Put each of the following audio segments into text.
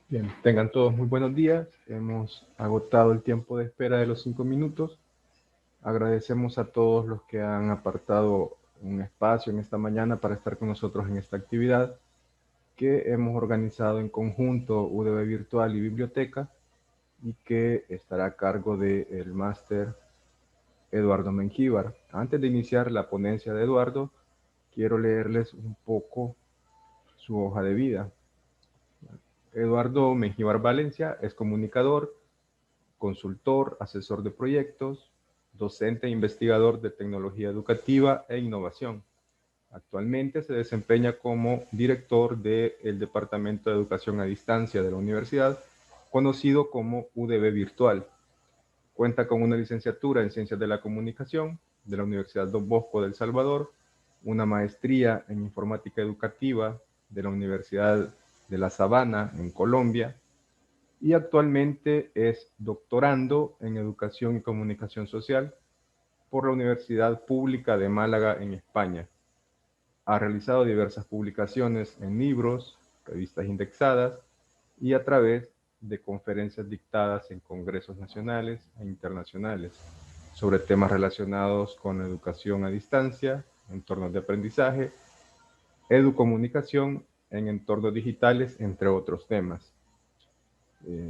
Bien, tengan todos muy buenos días. Hemos agotado el tiempo de espera de los 5 minutos. Agradecemos a todos los que han apartado un espacio en esta mañana para estar con nosotros en esta actividad que hemos organizado en conjunto UDB Virtual y Biblioteca y que estará a cargo del máster Eduardo Mengíbar. Antes de iniciar la ponencia de Eduardo, quiero leerles un poco su hoja de vida. Eduardo Mengíbar Valencia es comunicador, consultor, asesor de proyectos, docente e investigador de tecnología educativa e innovación. Actualmente se desempeña como director del Departamento de Educación a Distancia de la universidad, conocido como UDB Virtual. Cuenta con una licenciatura en Ciencias de la Comunicación de la Universidad Don Bosco de El Salvador, una maestría en Informática Educativa de la Universidad de La Sabana en Colombia, y actualmente es doctorando en Educación y Comunicación Social por la Universidad Pública de Málaga en España. Ha realizado diversas publicaciones en libros, revistas indexadas y a través de conferencias dictadas en congresos nacionales e internacionales sobre temas relacionados con educación a distancia, entornos de aprendizaje, educomunicación en entornos digitales, entre otros temas.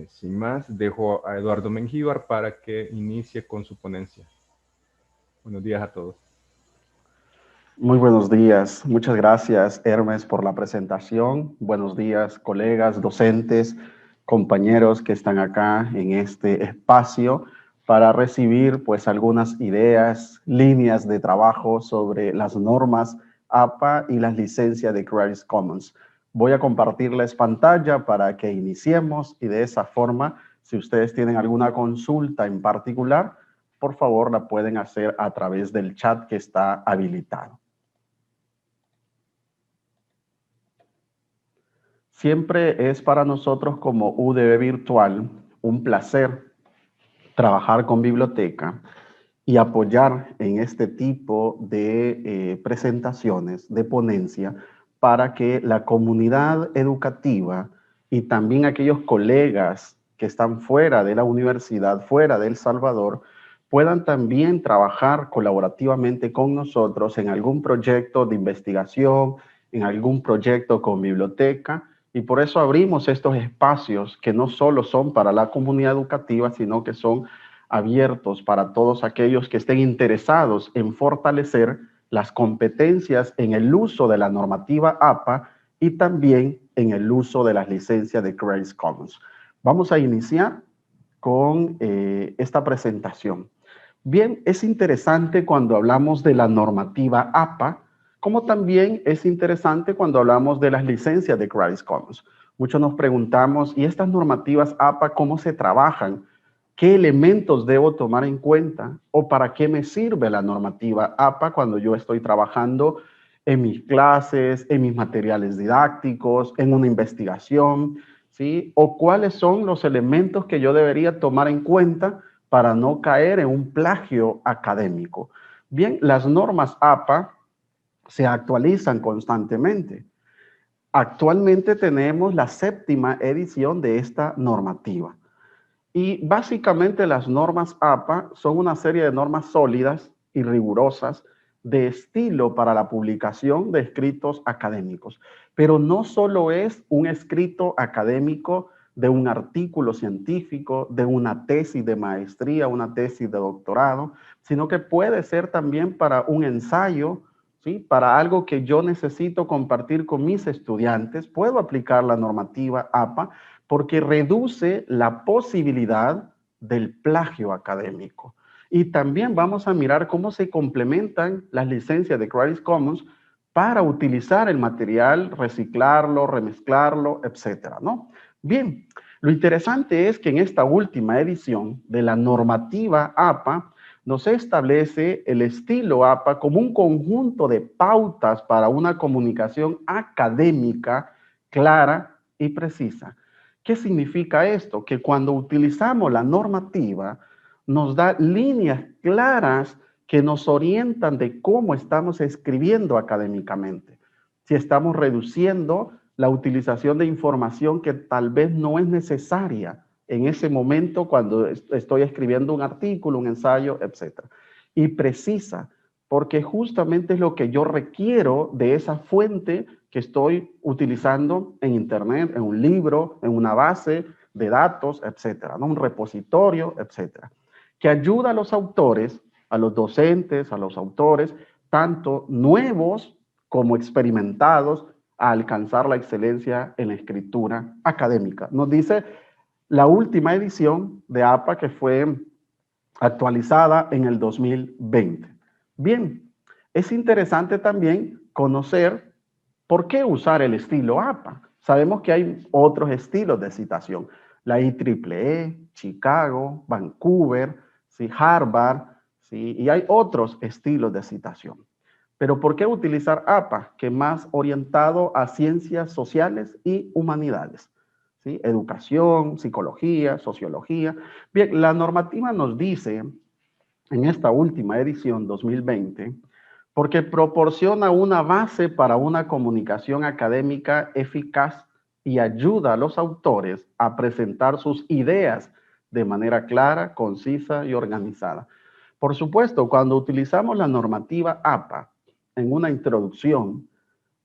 Sin más, dejo a Eduardo Mengíbar para que inicie con su ponencia. Buenos días a todos. Muy buenos días. Muchas gracias, Hermes, por la presentación. Buenos días, colegas, docentes, compañeros que están acá en este espacio para recibir pues algunas ideas, líneas de trabajo sobre las normas APA y las licencias de Creative Commons. Voy a compartirles pantalla para que iniciemos y de esa forma, si ustedes tienen alguna consulta en particular, por favor la pueden hacer a través del chat que está habilitado. Siempre es para nosotros como UDB Virtual un placer trabajar con biblioteca y apoyar en este tipo de presentaciones, de ponencia, para que la comunidad educativa y también aquellos colegas que están fuera de la universidad, fuera de El Salvador, puedan también trabajar colaborativamente con nosotros en algún proyecto de investigación, en algún proyecto con biblioteca, y por eso abrimos estos espacios que no solo son para la comunidad educativa, sino que son abiertos para todos aquellos que estén interesados en fortalecer las competencias en el uso de la normativa APA y también en el uso de las licencias de Creative Commons. Vamos a iniciar con esta presentación. Bien, es interesante cuando hablamos de la normativa APA, como también es interesante cuando hablamos de las licencias de Creative Commons. Muchos nos preguntamos, ¿y estas normativas APA cómo se trabajan? ¿Qué elementos debo tomar en cuenta? ¿O para qué me sirve la normativa APA cuando yo estoy trabajando en mis clases, en mis materiales didácticos, en una investigación? ¿Sí? ¿O cuáles son los elementos que yo debería tomar en cuenta para no caer en un plagio académico? Bien, las normas APA se actualizan constantemente. Actualmente tenemos la 7ª edición de esta normativa. Y básicamente las normas APA son una serie de normas sólidas y rigurosas de estilo para la publicación de escritos académicos. Pero no solo es un escrito académico de un artículo científico, de una tesis de maestría, una tesis de doctorado, sino que puede ser también para un ensayo, ¿sí? Para algo que yo necesito compartir con mis estudiantes. Puedo aplicar la normativa APA porque reduce la posibilidad del plagio académico. Y también vamos a mirar cómo se complementan las licencias de Creative Commons para utilizar el material, reciclarlo, remezclarlo, etcétera, ¿no? Bien, lo interesante es que en esta última edición de la normativa APA nos establece el estilo APA como un conjunto de pautas para una comunicación académica clara y precisa. ¿Qué significa esto? Que cuando utilizamos la normativa, nos da líneas claras que nos orientan de cómo estamos escribiendo académicamente. Si estamos reduciendo la utilización de información que tal vez no es necesaria en ese momento cuando estoy escribiendo un artículo, un ensayo, etc. Y precisa, porque justamente es lo que yo requiero de esa fuente que estoy utilizando en Internet, en un libro, en una base de datos, etcétera, ¿no? Un repositorio, etcétera, que ayuda a los autores, a los docentes, a los autores, tanto nuevos como experimentados, a alcanzar la excelencia en la escritura académica. Nos dice la última edición de APA, que fue actualizada en el 2020. Bien, es interesante también conocer por qué usar el estilo APA. Sabemos que hay otros estilos de citación, la IEEE, Chicago, Vancouver, ¿sí? Harvard, ¿sí? Y hay otros estilos de citación. Pero ¿por qué utilizar APA, que es más orientado a ciencias sociales y humanidades? ¿Sí? Educación, psicología, sociología. Bien, la normativa nos dice en esta última edición 2020, porque proporciona una base para una comunicación académica eficaz y ayuda a los autores a presentar sus ideas de manera clara, concisa y organizada. Por supuesto, cuando utilizamos la normativa APA en una introducción,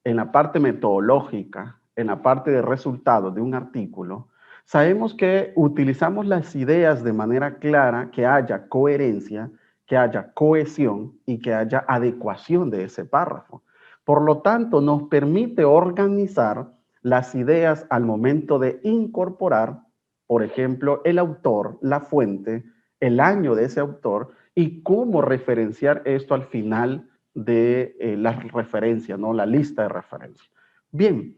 en la parte metodológica, en la parte de resultados de un artículo, sabemos que utilizamos las ideas de manera clara, que haya coherencia, que haya cohesión y que haya adecuación de ese párrafo. Por lo tanto, nos permite organizar las ideas al momento de incorporar, por ejemplo, el autor, la fuente, el año de ese autor y cómo referenciar esto al final de la referencia, ¿no? La lista de referencia. Bien,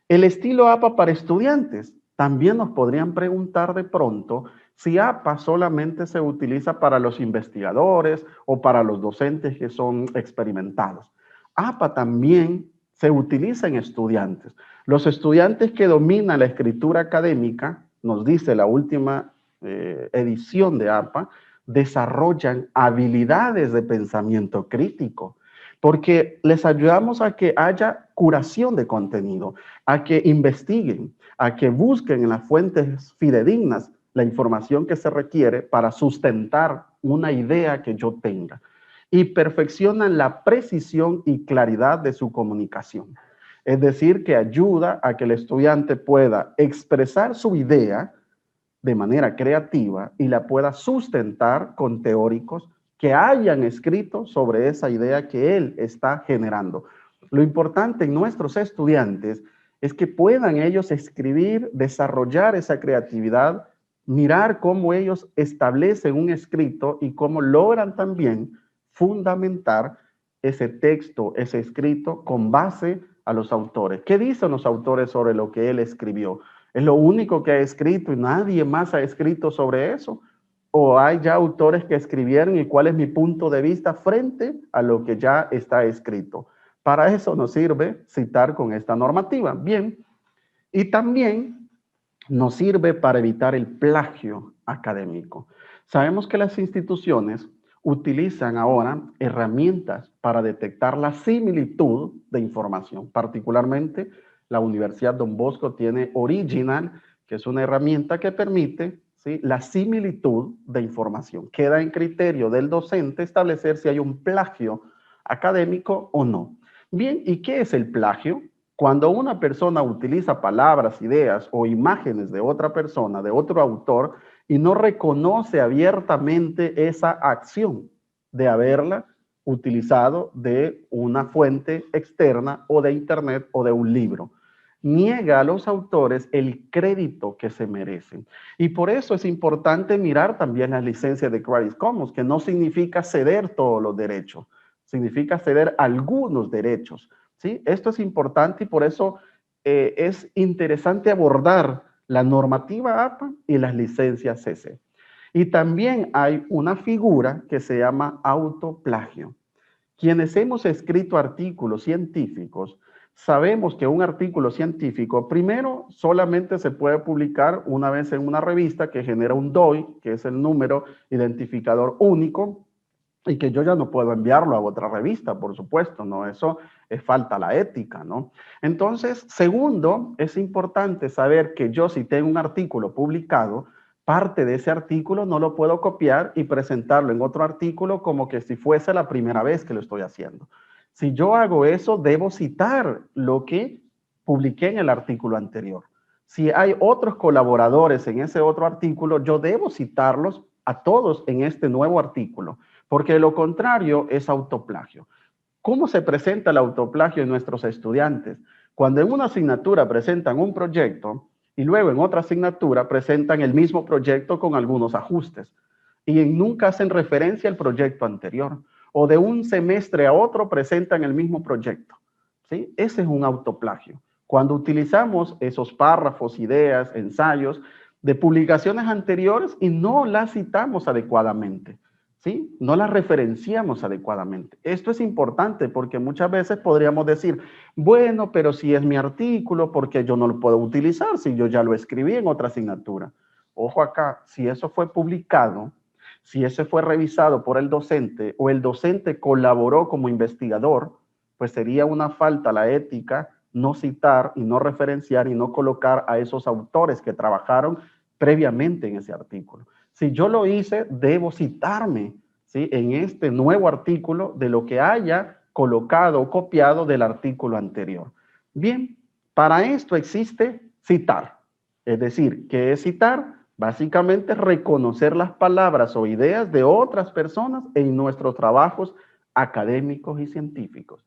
el estilo APA para estudiantes. También nos podrían preguntar de pronto si APA solamente se utiliza para los investigadores o para los docentes que son experimentados. APA también se utiliza en estudiantes. Los estudiantes que dominan la escritura académica, nos dice la última edición de APA, desarrollan habilidades de pensamiento crítico, porque les ayudamos a que haya curación de contenido, a que investiguen, a que busquen en las fuentes fidedignas la información que se requiere para sustentar una idea que yo tenga y perfeccionan la precisión y claridad de su comunicación. Es decir, que ayuda a que el estudiante pueda expresar su idea de manera creativa y la pueda sustentar con teóricos que hayan escrito sobre esa idea que él está generando. Lo importante en nuestros estudiantes es que puedan ellos escribir, desarrollar esa creatividad, mirar cómo ellos establecen un escrito y cómo logran también fundamentar ese texto, ese escrito con base a los autores. ¿Qué dicen los autores sobre lo que él escribió? ¿Es lo único que ha escrito y nadie más ha escrito sobre eso? ¿O hay ya autores que escribieron y cuál es mi punto de vista frente a lo que ya está escrito? Para eso nos sirve citar con esta normativa. Bien, y también nos sirve para evitar el plagio académico. Sabemos que las instituciones utilizan ahora herramientas para detectar la similitud de información. Particularmente, la Universidad Don Bosco tiene Original, que es una herramienta que permite, ¿sí?, la similitud de información. Queda en criterio del docente establecer si hay un plagio académico o no. Bien, ¿y qué es el plagio? Cuando una persona utiliza palabras, ideas o imágenes de otra persona, de otro autor, y no reconoce abiertamente esa acción de haberla utilizado de una fuente externa o de internet o de un libro, niega a los autores el crédito que se merecen. Y por eso es importante mirar también las licencias de Creative Commons, que no significa ceder todos los derechos, significa ceder algunos derechos. ¿Sí? Esto es importante y por eso es interesante abordar la normativa APA y las licencias CC. Y también hay una figura que se llama autoplagio. Quienes hemos escrito artículos científicos, sabemos que un artículo científico, primero, solamente se puede publicar una vez en una revista que genera un DOI, que es el número identificador único, y que yo ya no puedo enviarlo a otra revista, por supuesto, ¿no? Eso falta la ética, ¿no? Entonces, segundo, es importante saber que yo si tengo un artículo publicado, parte de ese artículo no lo puedo copiar y presentarlo en otro artículo como que si fuese la primera vez que lo estoy haciendo. Si yo hago eso, debo citar lo que publiqué en el artículo anterior. Si hay otros colaboradores en ese otro artículo, yo debo citarlos a todos en este nuevo artículo, porque lo contrario es autoplagio. ¿Cómo se presenta el autoplagio en nuestros estudiantes? Cuando en una asignatura presentan un proyecto y luego en otra asignatura presentan el mismo proyecto con algunos ajustes y nunca hacen referencia al proyecto anterior, o de un semestre a otro presentan el mismo proyecto, ¿sí? Ese es un autoplagio. Cuando utilizamos esos párrafos, ideas, ensayos de publicaciones anteriores y no las citamos adecuadamente, ¿sí? No las referenciamos adecuadamente. Esto es importante porque muchas veces podríamos decir, bueno, pero si es mi artículo, ¿por qué yo no lo puedo utilizar si yo ya lo escribí en otra asignatura? Ojo acá, si eso fue publicado, si ese fue revisado por el docente o el docente colaboró como investigador, pues sería una falta a la ética no citar y no referenciar y no colocar a esos autores que trabajaron previamente en ese artículo. Si yo lo hice, debo citarme, ¿sí?, en este nuevo artículo de lo que haya colocado o copiado del artículo anterior. Bien, para esto existe citar. Es decir, ¿qué es citar? Básicamente reconocer las palabras o ideas de otras personas en nuestros trabajos académicos y científicos.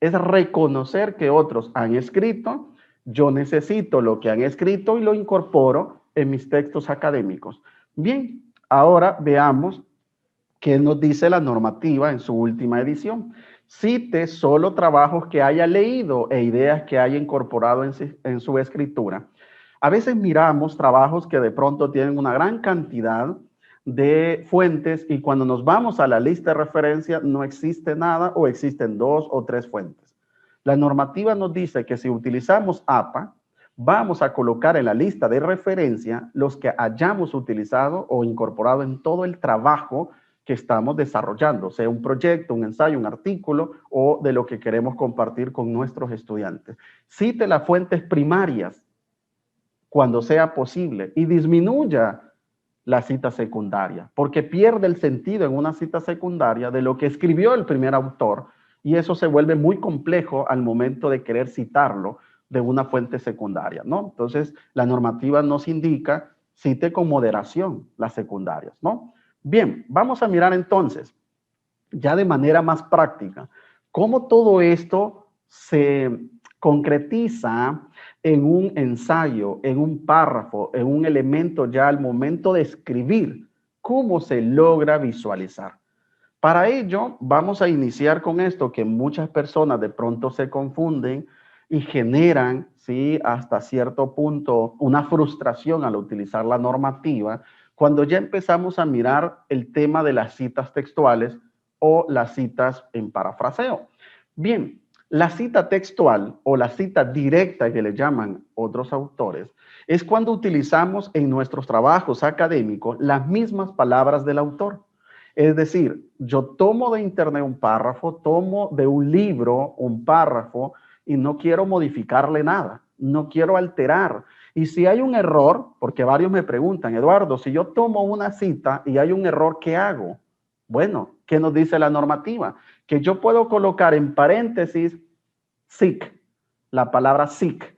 Es reconocer que otros han escrito, yo necesito lo que han escrito y lo incorporo en mis textos académicos. Bien, ahora veamos qué nos dice la normativa en su última edición. Cite solo trabajos que haya leído e ideas que haya incorporado en su escritura. A veces miramos trabajos que de pronto tienen una gran cantidad de fuentes y cuando nos vamos a la lista de referencia no existe nada o existen 2 o 3 fuentes. La normativa nos dice que si utilizamos APA, vamos a colocar en la lista de referencia los que hayamos utilizado o incorporado en todo el trabajo que estamos desarrollando, sea un proyecto, un ensayo, un artículo o de lo que queremos compartir con nuestros estudiantes. Cite las fuentes primarias cuando sea posible y disminuya la cita secundaria, porque pierde el sentido en una cita secundaria de lo que escribió el primer autor y eso se vuelve muy complejo al momento de querer citarlo de una fuente secundaria, ¿no? Entonces, la normativa nos indica cite con moderación las secundarias, ¿no? Bien, vamos a mirar entonces, ya de manera más práctica, cómo todo esto se concretiza en un ensayo, en un párrafo, en un elemento ya al momento de escribir, cómo se logra visualizar. Para ello, vamos a iniciar con esto que muchas personas de pronto se confunden y generan, ¿sí?, hasta cierto punto una frustración al utilizar la normativa, cuando ya empezamos a mirar el tema de las citas textuales o las citas en parafraseo. Bien, la cita textual o la cita directa que le llaman otros autores es cuando utilizamos en nuestros trabajos académicos las mismas palabras del autor. Es decir, yo tomo de internet un párrafo, tomo de un libro un párrafo y no quiero modificarle nada, no quiero alterar. Y si hay un error, porque varios me preguntan, Eduardo, si yo tomo una cita y hay un error, ¿qué hago? Bueno, ¿qué nos dice la normativa? Que yo puedo colocar en paréntesis SIC, la palabra SIC,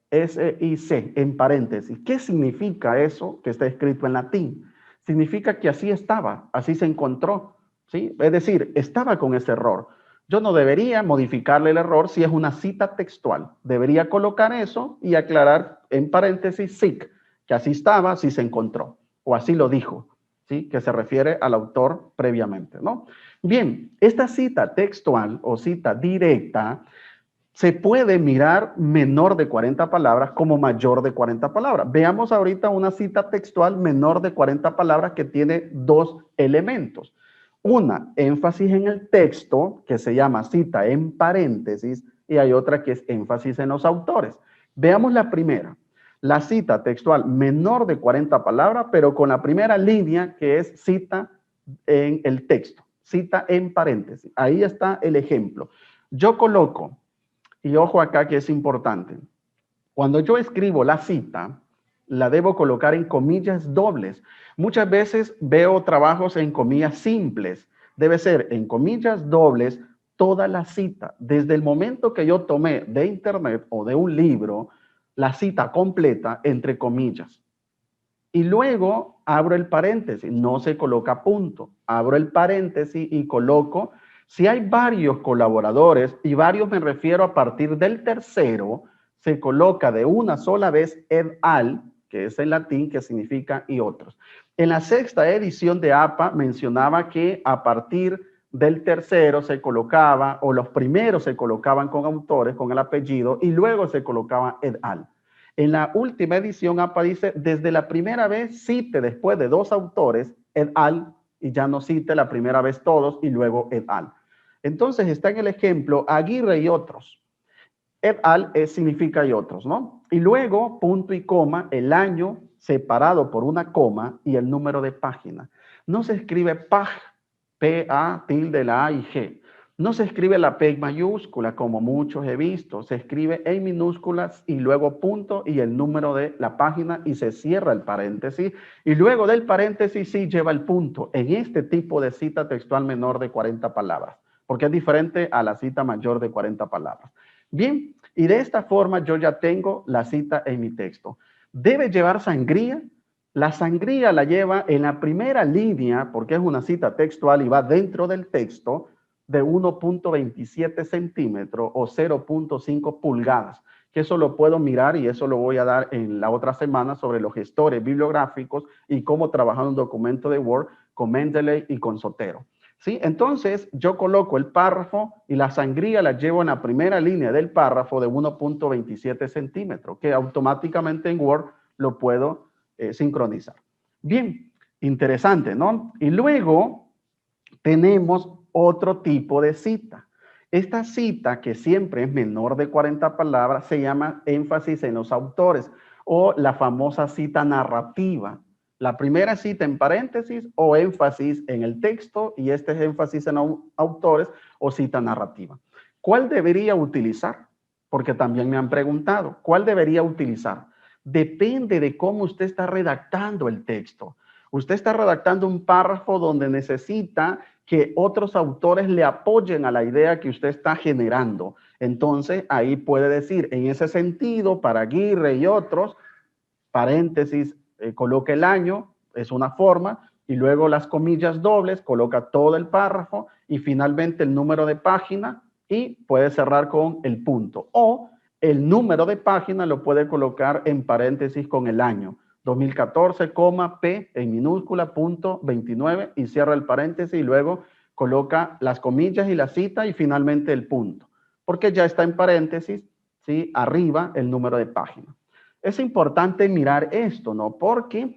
S-I-C, en paréntesis. ¿Qué significa eso que está escrito en latín? Significa que así estaba, así se encontró, ¿sí? Es decir, estaba con ese error. Yo no debería modificarle el error si es una cita textual. Debería colocar eso y aclarar en paréntesis SIC, que así estaba, así se encontró, o así lo dijo, ¿sí?, que se refiere al autor previamente, ¿no? Bien, esta cita textual o cita directa se puede mirar menor de 40 palabras como mayor de 40 palabras. Veamos ahorita una cita textual menor de 40 palabras que tiene 2 elementos. Una, énfasis en el texto, que se llama cita en paréntesis, y hay otra que es énfasis en los autores. Veamos la primera. La cita textual menor de 40 palabras, pero con la primera línea que es cita en el texto, cita en paréntesis. Ahí está el ejemplo. Yo coloco, y ojo acá que es importante, cuando yo escribo la cita, la debo colocar en comillas dobles. Muchas veces veo trabajos en comillas simples. Debe ser en comillas dobles toda la cita. Desde el momento que yo tomé de internet o de un libro, la cita completa entre comillas. Y luego abro el paréntesis, no se coloca punto. Abro el paréntesis y coloco, si hay varios colaboradores, y varios me refiero a partir del tercero, se coloca de una sola vez et al, que es en latín, que significa y otros. En la sexta edición de APA mencionaba que a partir del tercero se colocaba, o los primeros se colocaban con autores, con el apellido, y luego se colocaba et al. En la última edición, APA dice, desde la primera vez cite después de dos autores, et al, y ya no cite la primera vez todos y luego et al. Entonces está en el ejemplo Aguirre y otros. Et al significa y otros, ¿no? Y luego, punto y coma, el año separado por una coma y el número de página. No se escribe PAG, P-A, tilde la A y G. No se escribe la P mayúscula, como muchos he visto. Se escribe en minúsculas y luego punto y el número de la página y se cierra el paréntesis. Y luego del paréntesis sí lleva el punto en este tipo de cita textual menor de 40 palabras, porque es diferente a la cita mayor de 40 palabras. Bien, y de esta forma yo ya tengo la cita en mi texto. ¿Debe llevar sangría? La sangría la lleva en la primera línea, porque es una cita textual y va dentro del texto, de 1.27 centímetros o 0.5 pulgadas, que eso lo puedo mirar y eso lo voy a dar en la otra semana sobre los gestores bibliográficos y cómo trabajar un documento de Word con Mendeley y con Zotero. ¿Sí? Entonces yo coloco el párrafo y la sangría la llevo en la primera línea del párrafo de 1.27 centímetros, que automáticamente en Word lo puedo sincronizar. Bien, interesante, ¿no? Y luego tenemos otro tipo de cita. Esta cita, que siempre es menor de 40 palabras, se llama énfasis en los autores o la famosa cita narrativa. La primera cita en paréntesis o énfasis en el texto y este es énfasis en autores o cita narrativa. ¿Cuál debería utilizar? Porque también me han preguntado, ¿cuál debería utilizar? Depende de cómo usted está redactando el texto. Usted está redactando un párrafo donde necesita que otros autores le apoyen a la idea que usted está generando. Entonces, ahí puede decir, en ese sentido, para Aguirre y otros, paréntesis, coloca el año, es una forma, y luego las comillas dobles, coloca todo el párrafo, y finalmente el número de página, y puede cerrar con el punto. O el número de página lo puede colocar en paréntesis con el año. 2014, P en minúscula, punto 29, y cierra el paréntesis, y luego coloca las comillas y la cita, y finalmente el punto. Porque ya está en paréntesis, ¿sí? Arriba el número de página. Es importante mirar esto, ¿no? Porque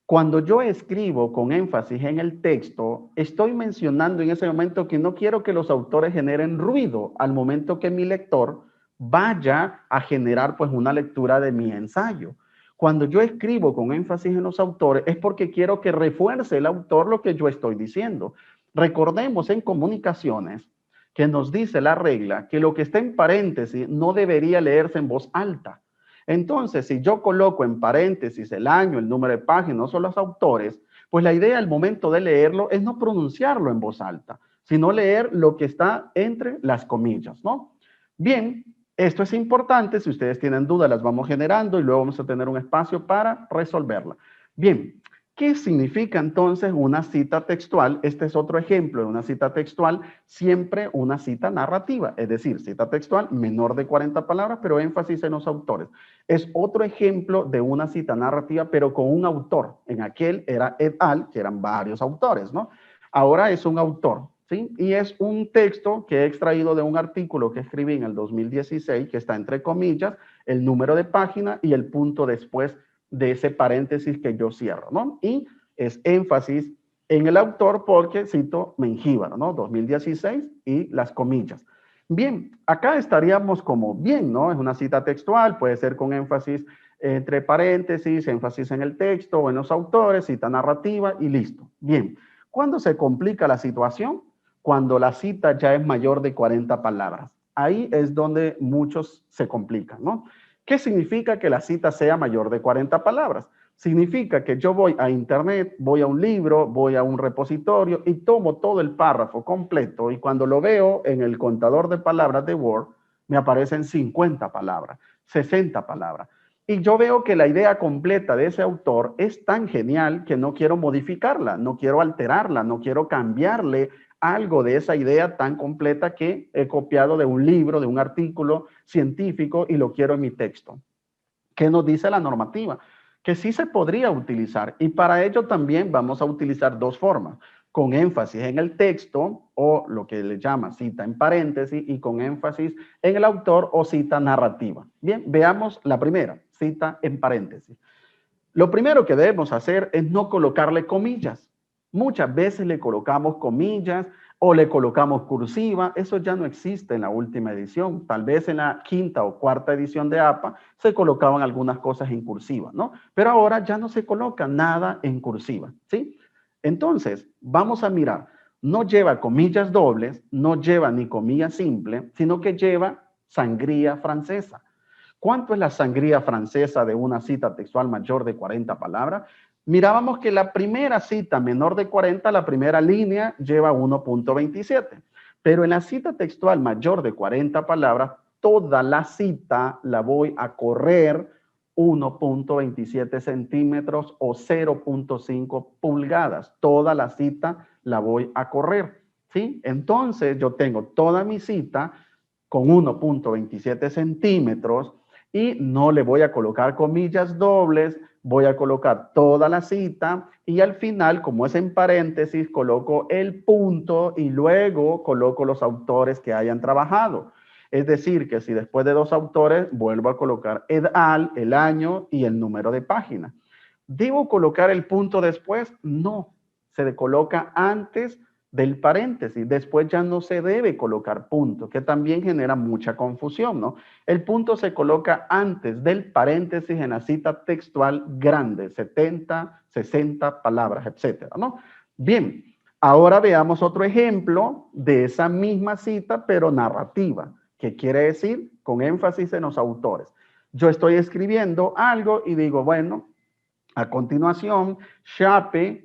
cuando yo escribo con énfasis en el texto, estoy mencionando en ese momento que no quiero que los autores generen ruido al momento que mi lector vaya a generar pues una lectura de mi ensayo. Cuando yo escribo con énfasis en los autores es porque quiero que refuerce el autor lo que yo estoy diciendo. Recordemos en comunicaciones que nos dice la regla que lo que está en paréntesis no debería leerse en voz alta. Entonces, si yo coloco en paréntesis el año, el número de página, no son los autores, pues la idea al momento de leerlo es no pronunciarlo en voz alta, sino leer lo que está entre las comillas, ¿no? Bien, esto es importante. Si ustedes tienen dudas, las vamos generando y luego vamos a tener un espacio para resolverla. Bien, ¿qué significa entonces una cita textual? Este es otro ejemplo de una cita textual, siempre una cita narrativa, es decir, cita textual menor de 40 palabras, pero énfasis en los autores. Es otro ejemplo de una cita narrativa, pero con un autor. En aquel era et al, que eran varios autores, ¿no? Ahora es un autor, ¿sí? Y es un texto que he extraído de un artículo que escribí en el 2016, que está entre comillas, el número de página y el punto después de ese paréntesis que yo cierro, ¿no? Y es énfasis en el autor porque cito Mengíbar, ¿no? 2016 y las comillas. Bien, acá estaríamos como bien, ¿no? Es una cita textual, puede ser con énfasis entre paréntesis, énfasis en el texto o en los autores, cita narrativa y listo. Bien, ¿cuándo se complica la situación? Cuando la cita ya es mayor de 40 palabras. Ahí es donde muchos se complican, ¿no? ¿Qué significa que la cita sea mayor de 40 palabras? Significa que yo voy a internet, voy a un libro, voy a un repositorio y tomo todo el párrafo completo y cuando lo veo en el contador de palabras de Word, me aparecen 50 palabras, 60 palabras. Y yo veo que la idea completa de ese autor es tan genial que no quiero modificarla, no quiero alterarla, no quiero cambiarle algo de esa idea tan completa que he copiado de un libro, de un artículo científico y lo quiero en mi texto. ¿Qué nos dice la normativa? Que sí se podría utilizar y para ello también vamos a utilizar dos formas, con énfasis en el texto o lo que le llama cita en paréntesis y con énfasis en el autor o cita narrativa. Bien, veamos la primera, cita en paréntesis. Lo primero que debemos hacer es no colocarle comillas. Muchas veces le colocamos comillas o le colocamos cursiva. Eso ya no existe en la última edición. Tal vez en la quinta o cuarta edición de APA se colocaban algunas cosas en cursiva, ¿no? Pero ahora ya no se coloca nada en cursiva, ¿sí? Entonces, vamos a mirar. No lleva comillas dobles, no lleva ni comillas simples, sino que lleva sangría francesa. ¿Cuánto es la sangría francesa de una cita textual mayor de 40 palabras? Mirábamos que la primera cita menor de 40, la primera línea lleva 1.27. Pero en la cita textual mayor de 40 palabras, toda la cita la voy a correr 1.27 centímetros o 0.5 pulgadas. Toda la cita la voy a correr, ¿sí? Entonces yo tengo toda mi cita con 1.27 centímetros y no le voy a colocar comillas dobles, voy a colocar toda la cita y al final, como es en paréntesis, coloco el punto y luego coloco los autores que hayan trabajado. Es decir, que si después de dos autores vuelvo a colocar et al, el año y el número de página. ¿Debo colocar el punto después? No, se coloca antes del paréntesis. Después ya no se debe colocar punto, que también genera mucha confusión, ¿no? El punto se coloca antes del paréntesis en la cita textual grande, 70, 60 palabras, etcétera, ¿no? Bien, ahora veamos otro ejemplo de esa misma cita, pero narrativa, que quiere decir con énfasis en los autores. Yo estoy escribiendo algo y digo, bueno, a continuación, Shape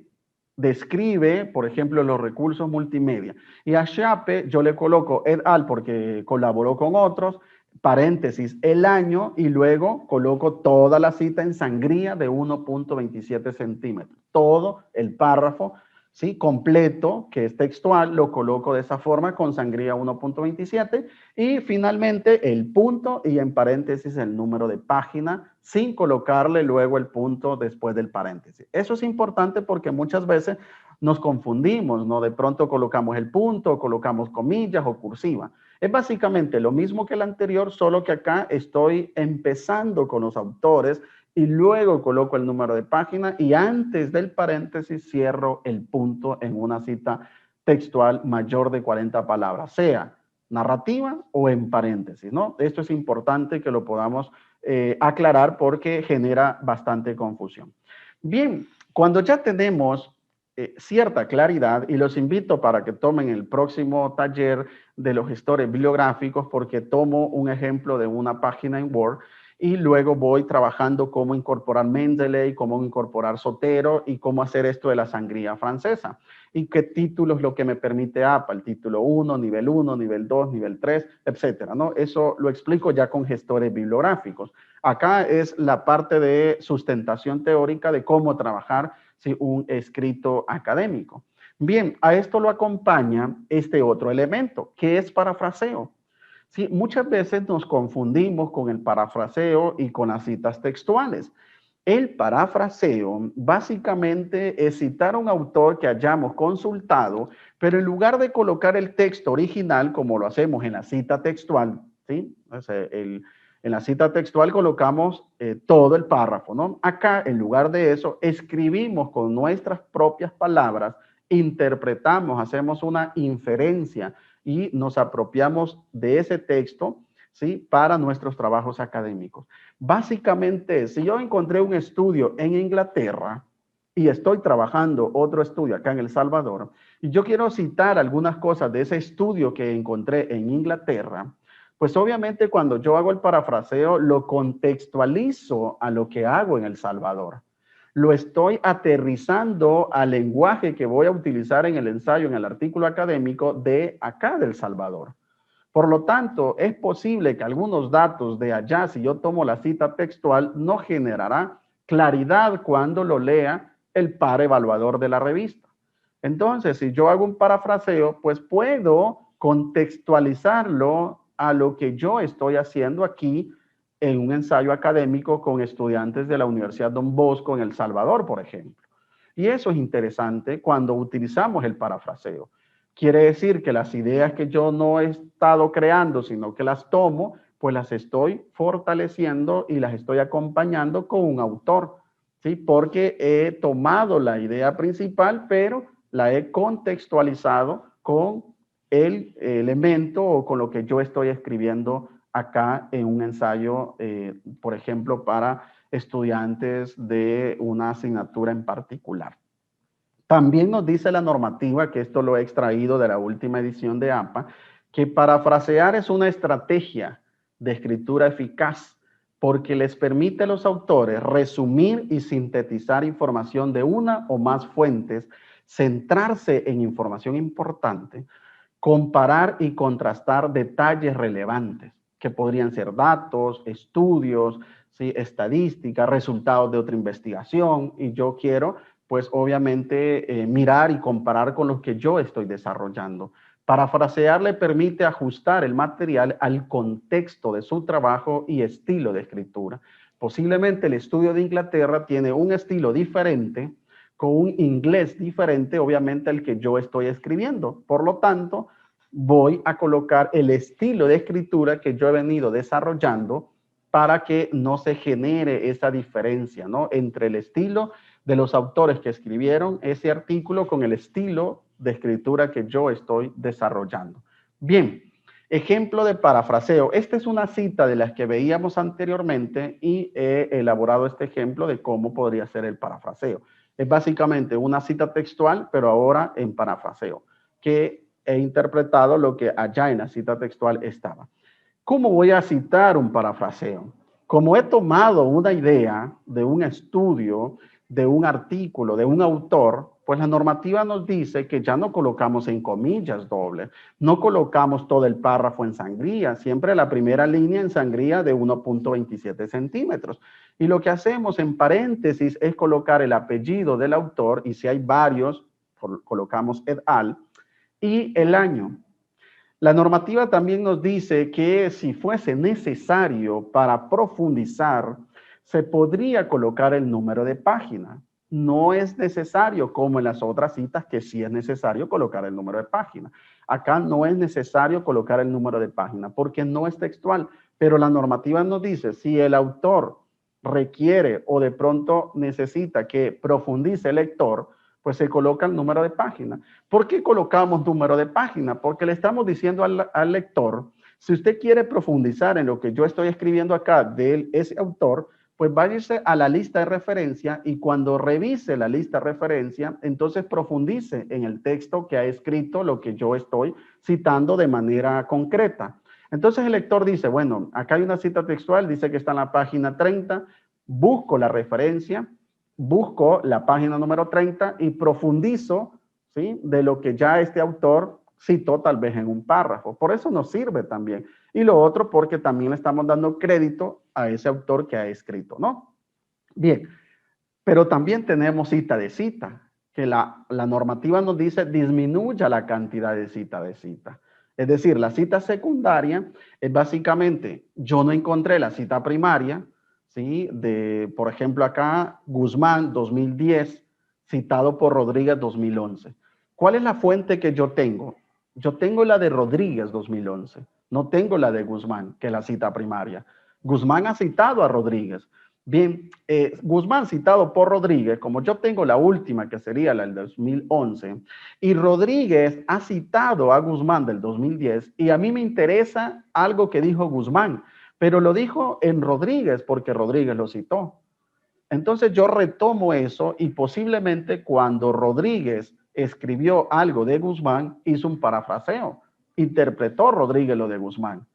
describe, por ejemplo, los recursos multimedia. Y a Shape yo le coloco et al porque colaboró con otros, paréntesis, el año, y luego coloco toda la cita en sangría de 1.27 centímetros. Todo el párrafo, ¿sí? Completo, que es textual, lo coloco de esa forma con sangría 1.27 y finalmente el punto y en paréntesis el número de página sin colocarle luego el punto después del paréntesis. Eso es importante porque muchas veces nos confundimos, ¿no? De pronto colocamos el punto, colocamos comillas o cursiva. Es básicamente lo mismo que el anterior, solo que acá estoy empezando con los autores y luego coloco el número de página y antes del paréntesis cierro el punto en una cita textual mayor de 40 palabras, sea narrativa o en paréntesis, ¿no? Esto es importante que lo podamos aclarar porque genera bastante confusión. Bien, cuando ya tenemos cierta claridad, y los invito para que tomen el próximo taller de los gestores bibliográficos porque tomo un ejemplo de una página en Word y luego voy trabajando cómo incorporar Mendeley, cómo incorporar Zotero y cómo hacer esto de la sangría francesa. Y qué título es lo que me permite APA, el título 1, nivel 2, nivel 3, etcétera, ¿no? Eso lo explico ya con gestores bibliográficos. Acá es la parte de sustentación teórica de cómo trabajar, ¿sí? Un escrito académico. Bien, a esto lo acompaña este otro elemento, que es parafraseo. Sí, muchas veces nos confundimos con el parafraseo y con las citas textuales. El parafraseo básicamente es citar a un autor que hayamos consultado, pero en lugar de colocar el texto original, como lo hacemos en la cita textual, ¿sí? O sea, en la cita textual colocamos todo el párrafo, ¿no? Acá, en lugar de eso, escribimos con nuestras propias palabras, interpretamos, hacemos una inferencia y nos apropiamos de ese texto, ¿sí? Para nuestros trabajos académicos. Básicamente, si yo encontré un estudio en Inglaterra y estoy trabajando otro estudio acá en El Salvador, y yo quiero citar algunas cosas de ese estudio que encontré en Inglaterra, Pues obviamente cuando yo hago el parafraseo, lo contextualizo a lo que hago en El Salvador. Lo estoy aterrizando al lenguaje que voy a utilizar en el ensayo, en el artículo académico de acá del Salvador. Por lo tanto, es posible que algunos datos de allá, si yo tomo la cita textual, no generará claridad cuando lo lea el par evaluador de la revista. Entonces, si yo hago un parafraseo, pues puedo contextualizarlo a lo que yo estoy haciendo aquí en un ensayo académico con estudiantes de la Universidad Don Bosco en El Salvador, por ejemplo. Y eso es interesante cuando utilizamos el parafraseo. Quiere decir que las ideas que yo no he estado creando, sino que las tomo, pues las estoy fortaleciendo y las estoy acompañando con un autor, ¿sí? Porque he tomado la idea principal, pero la he contextualizado con el elemento o con lo que yo estoy escribiendo acá en un ensayo, por ejemplo, para estudiantes de una asignatura en particular. También nos dice la normativa, que esto lo he extraído de la última edición de APA, que parafrasear es una estrategia de escritura eficaz porque les permite a los autores resumir y sintetizar información de una o más fuentes, centrarse en información importante, comparar y contrastar detalles relevantes, que podrían ser datos, estudios, ¿sí? Estadísticas, resultados de otra investigación, y yo quiero, pues obviamente, mirar y comparar con los que yo estoy desarrollando. Parafrasear le permite ajustar el material al contexto de su trabajo y estilo de escritura. Posiblemente el estudio de Inglaterra tiene un estilo diferente, con un inglés diferente, obviamente, al que yo estoy escribiendo. Por lo tanto, voy a colocar el estilo de escritura que yo he venido desarrollando para que no se genere esa diferencia, ¿no? Entre el estilo de los autores que escribieron ese artículo con el estilo de escritura que yo estoy desarrollando. Bien, ejemplo de parafraseo. Esta es una cita de las que veíamos anteriormente y he elaborado este ejemplo de cómo podría ser el parafraseo. Es básicamente una cita textual, pero ahora en parafraseo, que he interpretado lo que allá en la cita textual estaba. ¿Cómo voy a citar un parafraseo? Como he tomado una idea de un estudio, de un artículo, de un autor, pues la normativa nos dice que ya no colocamos en comillas dobles, no colocamos todo el párrafo en sangría, siempre la primera línea en sangría de 1.27 centímetros. Y lo que hacemos en paréntesis es colocar el apellido del autor, y si hay varios, colocamos et al, y el año. La normativa también nos dice que si fuese necesario para profundizar, se podría colocar el número de página. No es necesario, como en las otras citas, que sí es necesario colocar el número de página. Acá no es necesario colocar el número de página porque no es textual, pero la normativa nos dice si el autor requiere o de pronto necesita que profundice el lector, pues se coloca el número de página. ¿Por qué colocamos número de página? Porque le estamos diciendo al lector, si usted quiere profundizar en lo que yo estoy escribiendo acá de ese autor, pues váyase a la lista de referencia y cuando revise la lista de referencia, entonces profundice en el texto que ha escrito lo que yo estoy citando de manera concreta. Entonces el lector dice, bueno, acá hay una cita textual, dice que está en la página 30, busco la referencia, busco la página número 30 y profundizo, ¿sí?, de lo que ya este autor citó tal vez en un párrafo. Por eso nos sirve también. Y lo otro porque también le estamos dando crédito a ese autor que ha escrito, ¿no? Bien, pero también tenemos cita de cita, que la normativa nos dice disminuya la cantidad de cita. Es decir, la cita secundaria es básicamente, yo no encontré la cita primaria, ¿sí? De, por ejemplo, acá, Guzmán 2010, citado por Rodríguez 2011. ¿Cuál es la fuente que yo tengo? Yo tengo la de Rodríguez 2011, no tengo la de Guzmán, que es la cita primaria. Guzmán ha citado a Rodríguez. Bien, Guzmán citado por Rodríguez, como yo tengo la última, que sería la del 2011, y Rodríguez ha citado a Guzmán del 2010, y a mí me interesa algo que dijo Guzmán, pero lo dijo en Rodríguez porque Rodríguez lo citó. Entonces yo retomo eso y posiblemente cuando Rodríguez escribió algo de Guzmán, hizo un parafraseo, interpretó Rodríguez lo de Guzmán.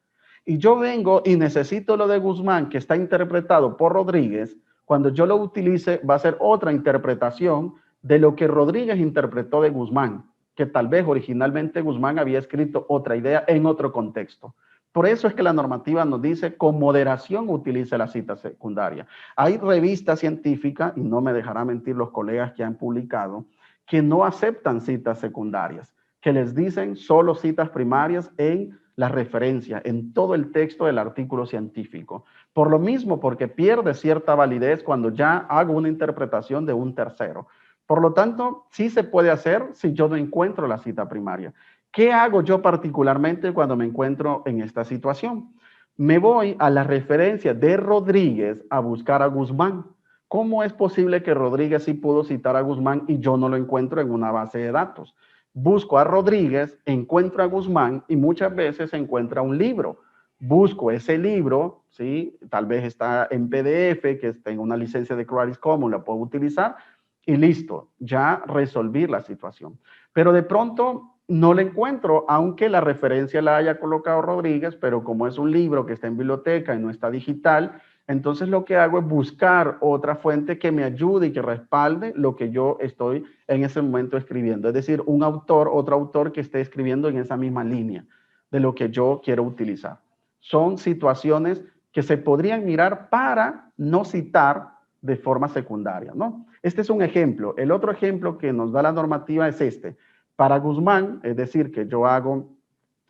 y yo vengo y necesito lo de Guzmán, que está interpretado por Rodríguez, cuando yo lo utilice va a ser otra interpretación de lo que Rodríguez interpretó de Guzmán, que tal vez originalmente Guzmán había escrito otra idea en otro contexto. Por eso es que la normativa nos dice con moderación utilice la cita secundaria. Hay revistas científicas, y no me dejará mentir los colegas que han publicado, que no aceptan citas secundarias, que les dicen solo citas primarias en la referencia, en todo el texto del artículo científico. Por lo mismo, porque pierde cierta validez cuando ya hago una interpretación de un tercero. Por lo tanto, sí se puede hacer si yo no encuentro la cita primaria. ¿Qué hago yo particularmente cuando me encuentro en esta situación? Me voy a la referencia de Rodríguez a buscar a Guzmán. ¿Cómo es posible que Rodríguez sí pudo citar a Guzmán y yo no lo encuentro en una base de datos? Busco a Rodríguez, encuentro a Guzmán y muchas veces encuentra un libro. Busco ese libro, ¿sí? Tal vez está en PDF, que está en una licencia de Creative Commons, la puedo utilizar y listo, ya resolví la situación. Pero de pronto no la encuentro, aunque la referencia la haya colocado Rodríguez, pero como es un libro que está en biblioteca y no está digital, entonces lo que hago es buscar otra fuente que me ayude y que respalde lo que yo estoy en ese momento escribiendo. Es decir, un autor, otro autor que esté escribiendo en esa misma línea de lo que yo quiero utilizar. Son situaciones que se podrían mirar para no citar de forma secundaria, ¿no? Este es un ejemplo. El otro ejemplo que nos da la normativa es este. Para Guzmán, es decir, que yo hago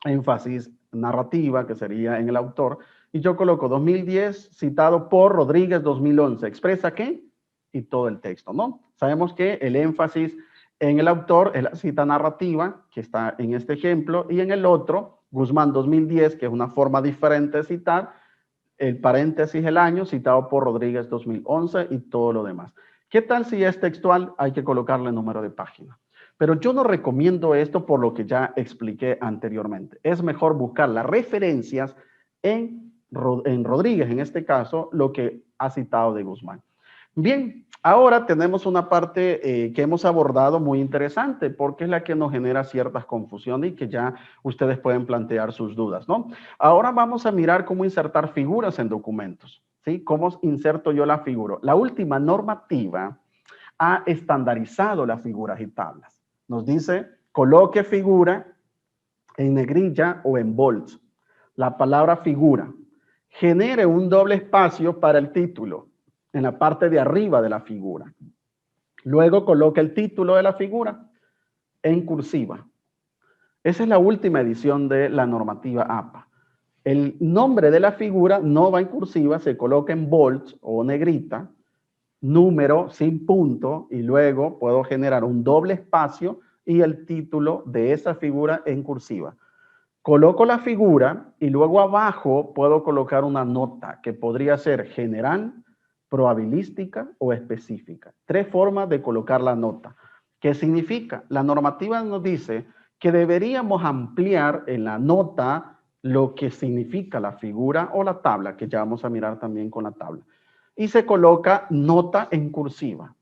énfasis narrativa, que sería en el autor, y yo coloco 2010 citado por Rodríguez 2011. ¿Expresa qué? Y todo el texto, ¿no? Sabemos que el énfasis en el autor es la cita narrativa, que está en este ejemplo, y en el otro, Guzmán 2010, que es una forma diferente de citar, el paréntesis el año citado por Rodríguez 2011 y todo lo demás. ¿Qué tal si es textual? Hay que colocarle número de página. Pero yo no recomiendo esto por lo que ya expliqué anteriormente. Es mejor buscar las referencias en Rodríguez, en este caso, lo que ha citado de Guzmán. Bien, ahora tenemos una parte que hemos abordado muy interesante porque es la que nos genera ciertas confusiones y que ya ustedes pueden plantear sus dudas, ¿no? Ahora vamos a mirar cómo insertar figuras en documentos, ¿sí? ¿Cómo inserto yo la figura? La última normativa ha estandarizado las figuras y tablas. Nos dice, coloque figura en negrilla o en bold. La palabra figura. Genere un doble espacio para el título en la parte de arriba de la figura. Luego coloque el título de la figura en cursiva. Esa es la última edición de la normativa APA. El nombre de la figura no va en cursiva, se coloca en bold o negrita, número sin punto, y luego puedo generar un doble espacio y el título de esa figura en cursiva. Coloco la figura y luego abajo puedo colocar una nota que podría ser general, probabilística o específica. Tres formas de colocar la nota. ¿Qué significa? La normativa nos dice que deberíamos ampliar en la nota lo que significa la figura o la tabla, que ya vamos a mirar también con la tabla. Y se coloca nota en cursiva.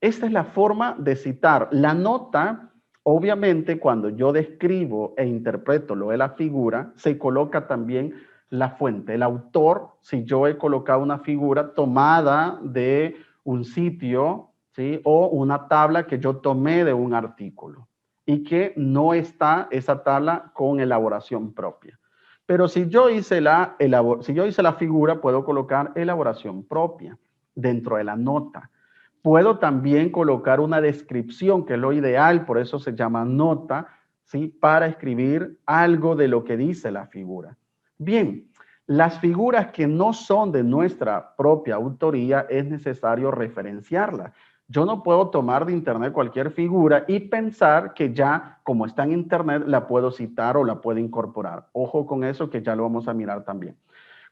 Esta es la forma de citar. La nota, obviamente, cuando yo describo e interpreto lo de la figura, se coloca también la fuente, el autor, si yo he colocado una figura tomada de un sitio, ¿sí? O una tabla que yo tomé de un artículo y que no está esa tabla con elaboración propia. Pero si yo hice la figura, puedo colocar elaboración propia dentro de la nota. Puedo también colocar una descripción, que es lo ideal, por eso se llama nota, ¿sí? Para escribir algo de lo que dice la figura. Bien, las figuras que no son de nuestra propia autoría es necesario referenciarlas. Yo no puedo tomar de internet cualquier figura y pensar que ya, como está en internet, la puedo citar o la puedo incorporar. Ojo con eso, que ya lo vamos a mirar también.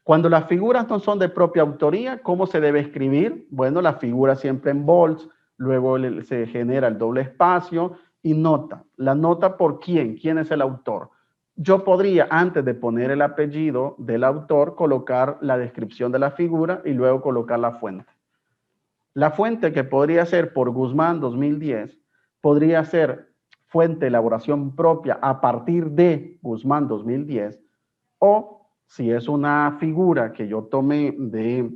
Cuando las figuras no son de propia autoría, ¿cómo se debe escribir? Bueno, la figura siempre en bold, luego se genera el doble espacio y nota. La nota por quién, quién es el autor. Yo podría, antes de poner el apellido del autor, colocar la descripción de la figura y luego colocar la fuente. La fuente que podría ser por Guzmán 2010, podría ser fuente de elaboración propia a partir de Guzmán 2010 o Si es una figura que yo tomé de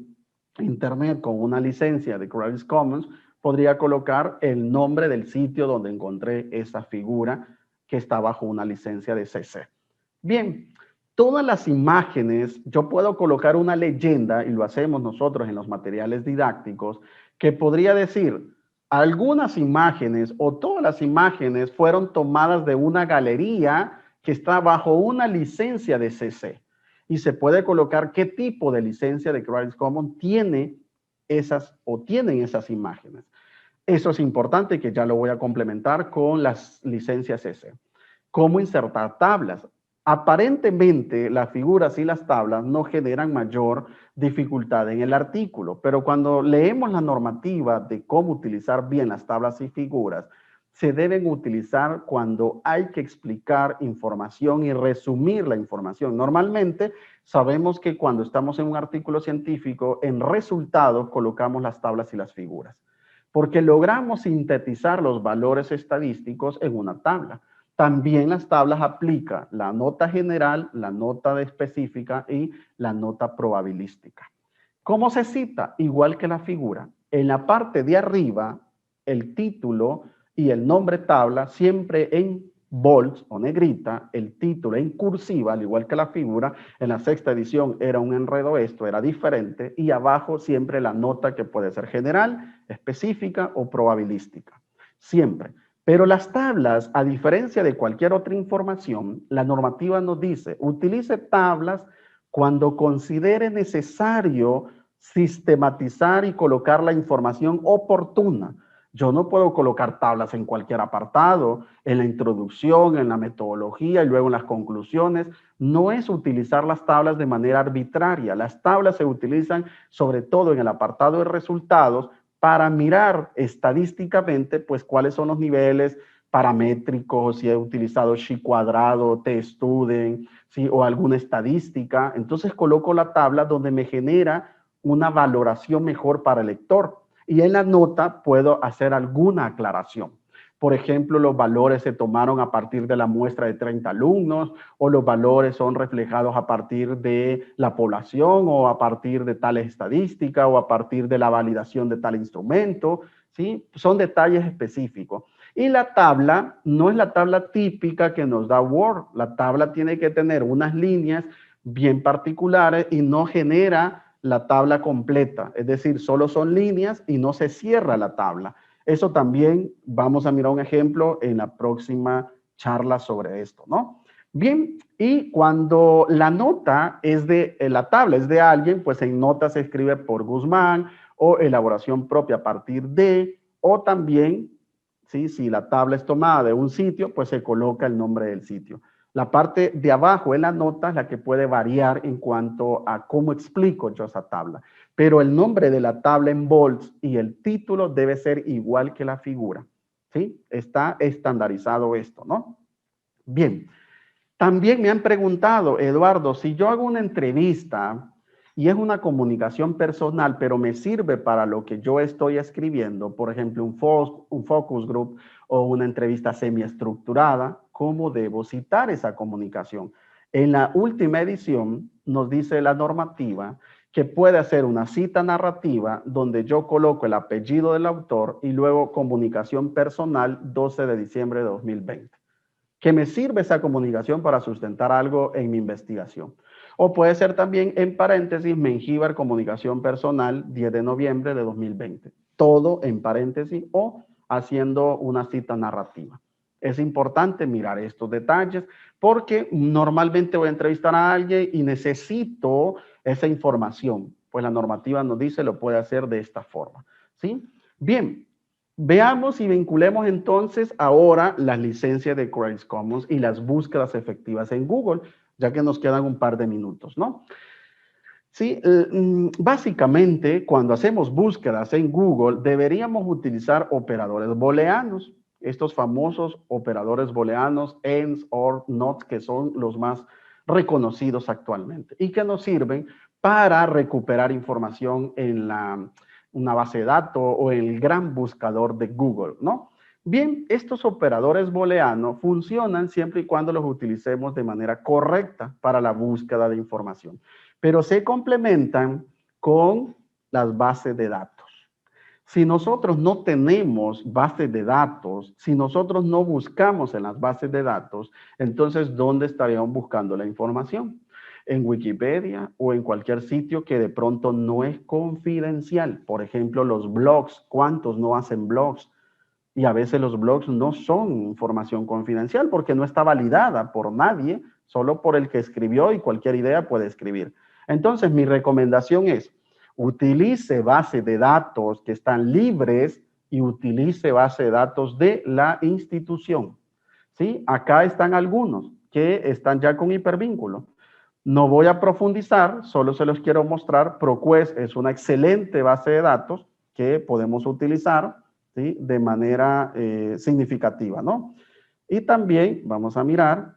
internet con una licencia de Creative Commons, podría colocar el nombre del sitio donde encontré esa figura que está bajo una licencia de CC. Bien, todas las imágenes, yo puedo colocar una leyenda, y lo hacemos nosotros en los materiales didácticos, que podría decir, algunas imágenes o todas las imágenes fueron tomadas de una galería que está bajo una licencia de CC. Y se puede colocar qué tipo de licencia de Creative Commons tienen esas imágenes. Eso es importante, que ya lo voy a complementar con las licencias CC. ¿Cómo insertar tablas? Aparentemente, las figuras y las tablas no generan mayor dificultad en el artículo, pero cuando leemos la normativa de cómo utilizar bien las tablas y figuras, se deben utilizar cuando hay que explicar información y resumir la información. Normalmente, sabemos que cuando estamos en un artículo científico, en resultados colocamos las tablas y las figuras, porque logramos sintetizar los valores estadísticos en una tabla. También las tablas aplica la nota general, la nota específica y la nota probabilística. ¿Cómo se cita? Igual que la figura. En la parte de arriba, el título y el nombre tabla, siempre en bold o negrita, el título en cursiva, al igual que la figura. En la sexta edición era un enredo, esto era diferente, y abajo siempre la nota, que puede ser general, específica o probabilística. Siempre. Pero las tablas, a diferencia de cualquier otra información, la normativa nos dice, utilice tablas cuando considere necesario sistematizar y colocar la información oportuna. Yo no puedo colocar tablas en cualquier apartado, en la introducción, en la metodología y luego en las conclusiones. No es utilizar las tablas de manera arbitraria. Las tablas se utilizan sobre todo en el apartado de resultados para mirar estadísticamente, pues, cuáles son los niveles paramétricos, si he utilizado chi cuadrado, t-student, ¿sí? O alguna estadística. Entonces coloco la tabla donde me genera una valoración mejor para el lector. Y en la nota puedo hacer alguna aclaración. Por ejemplo, los valores se tomaron a partir de la muestra de 30 alumnos, o los valores son reflejados a partir de la población, o a partir de tales estadísticas, o a partir de la validación de tal instrumento, ¿sí? Son detalles específicos. Y la tabla no es la tabla típica que nos da Word. La tabla tiene que tener unas líneas bien particulares y no genera la tabla completa. Es decir, solo son líneas y no se cierra la tabla. Eso también vamos a mirar un ejemplo en la próxima charla sobre esto, ¿no? Bien, y cuando la nota es de, la tabla es de alguien, pues en nota se escribe por Guzmán, o elaboración propia a partir de, o también, ¿sí? Si la tabla es tomada de un sitio, pues se coloca el nombre del sitio. La parte de abajo en la nota es la que puede variar en cuanto a cómo explico yo esa tabla. Pero el nombre de la tabla en bold y el título debe ser igual que la figura, ¿sí? Está estandarizado esto, ¿no? Bien. También me han preguntado, Eduardo, si yo hago una entrevista y es una comunicación personal, pero me sirve para lo que yo estoy escribiendo, por ejemplo, un focus group o una entrevista semiestructurada, ¿cómo debo citar esa comunicación? En la última edición nos dice la normativa que puede hacer una cita narrativa donde yo coloco el apellido del autor y luego comunicación personal 12 de diciembre de 2020. Que me sirve esa comunicación para sustentar algo en mi investigación. O puede ser también en paréntesis, Mengíbar comunicación personal 10 de noviembre de 2020. Todo en paréntesis o haciendo una cita narrativa. Es importante mirar estos detalles porque normalmente voy a entrevistar a alguien y necesito esa información. Pues la normativa nos dice lo puede hacer de esta forma, ¿sí? Bien. Veamos y vinculemos entonces ahora las licencias de Creative Commons y las búsquedas efectivas en Google, ya que nos quedan un par de minutos, ¿no? Sí, básicamente cuando hacemos búsquedas en Google deberíamos utilizar operadores booleanos, estos famosos operadores booleanos, AND, OR, NOT, que son los más reconocidos actualmente y que nos sirven para recuperar información en una base de datos o en el gran buscador de Google, ¿no? Bien, estos operadores booleanos funcionan siempre y cuando los utilicemos de manera correcta para la búsqueda de información, pero se complementan con las bases de datos. Si nosotros no tenemos bases de datos, si nosotros no buscamos en las bases de datos, entonces, ¿dónde estaríamos buscando la información? En Wikipedia o en cualquier sitio que de pronto no es confidencial. Por ejemplo, los blogs. ¿Cuántos no hacen blogs? Y a veces los blogs no son información confidencial porque no está validada por nadie, solo por el que escribió, y cualquier idea puede escribir. Entonces, mi recomendación es, utilice bases de datos que están libres y utilice base de datos de la institución. ¿Sí? Acá están algunos que están ya con hipervínculo. No voy a profundizar, solo se los quiero mostrar. ProQuest es una excelente base de datos que podemos utilizar, ¿sí?, de manera significativa, ¿no? Y también vamos a mirar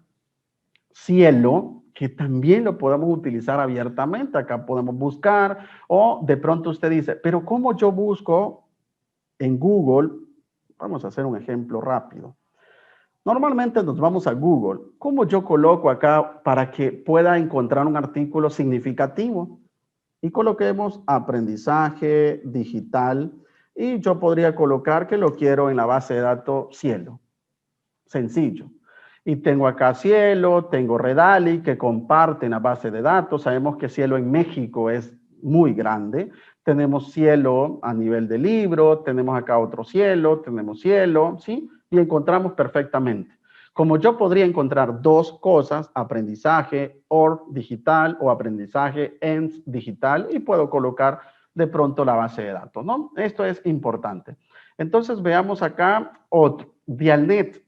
Cielo, que también lo podemos utilizar abiertamente. Acá podemos buscar, o de pronto usted dice, pero ¿cómo yo busco en Google? Vamos a hacer un ejemplo rápido. Normalmente nos vamos a Google. ¿Cómo yo coloco acá para que pueda encontrar un artículo significativo? Y coloquemos aprendizaje digital, y yo podría colocar que lo quiero en la base de datos Cielo. Sencillo. Y tengo acá Cielo, tengo Redali, que comparten la base de datos. Sabemos que Cielo en México es muy grande. Tenemos Cielo a nivel de libro, tenemos acá otro Cielo, tenemos Cielo, ¿sí? Y encontramos perfectamente. Como yo podría encontrar dos cosas, aprendizaje OR digital o aprendizaje ENS digital, y puedo colocar de pronto la base de datos, ¿no? Esto es importante. Entonces veamos acá otro, Dialnet.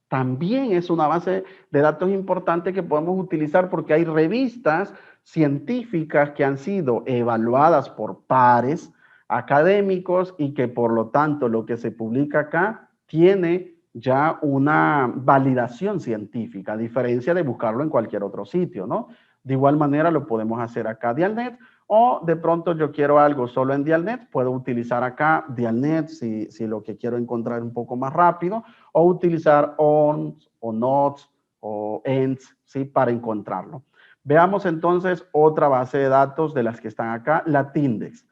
También es una base de datos importante que podemos utilizar porque hay revistas científicas que han sido evaluadas por pares académicos y que por lo tanto lo que se publica acá tiene ya una validación científica, a diferencia de buscarlo en cualquier otro sitio, ¿no? De igual manera lo podemos hacer acá Dialnet, o de pronto yo quiero algo solo en Dialnet, puedo utilizar acá Dialnet si lo que quiero encontrar un poco más rápido, o utilizar ONS o NOTS o ENDS, ¿sí?, para encontrarlo. Veamos entonces otra base de datos de las que están acá, la Tindex.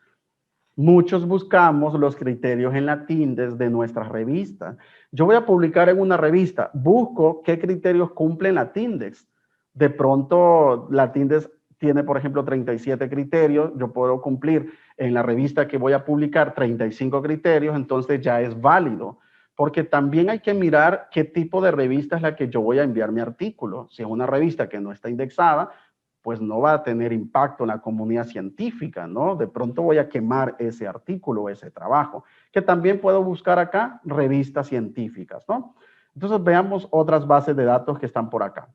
Muchos buscamos los criterios en la Tindex de nuestras revistas. Yo voy a publicar en una revista, busco qué criterios cumplen la Tindex. De pronto la Tindex tiene, por ejemplo, 37 criterios, yo puedo cumplir en la revista que voy a publicar 35 criterios, entonces ya es válido. Porque también hay que mirar qué tipo de revista es la que yo voy a enviar mi artículo. Si es una revista que no está indexada, pues no va a tener impacto en la comunidad científica, ¿no? De pronto voy a quemar ese artículo, ese trabajo, que también puedo buscar acá revistas científicas, ¿no? Entonces veamos otras bases de datos que están por acá.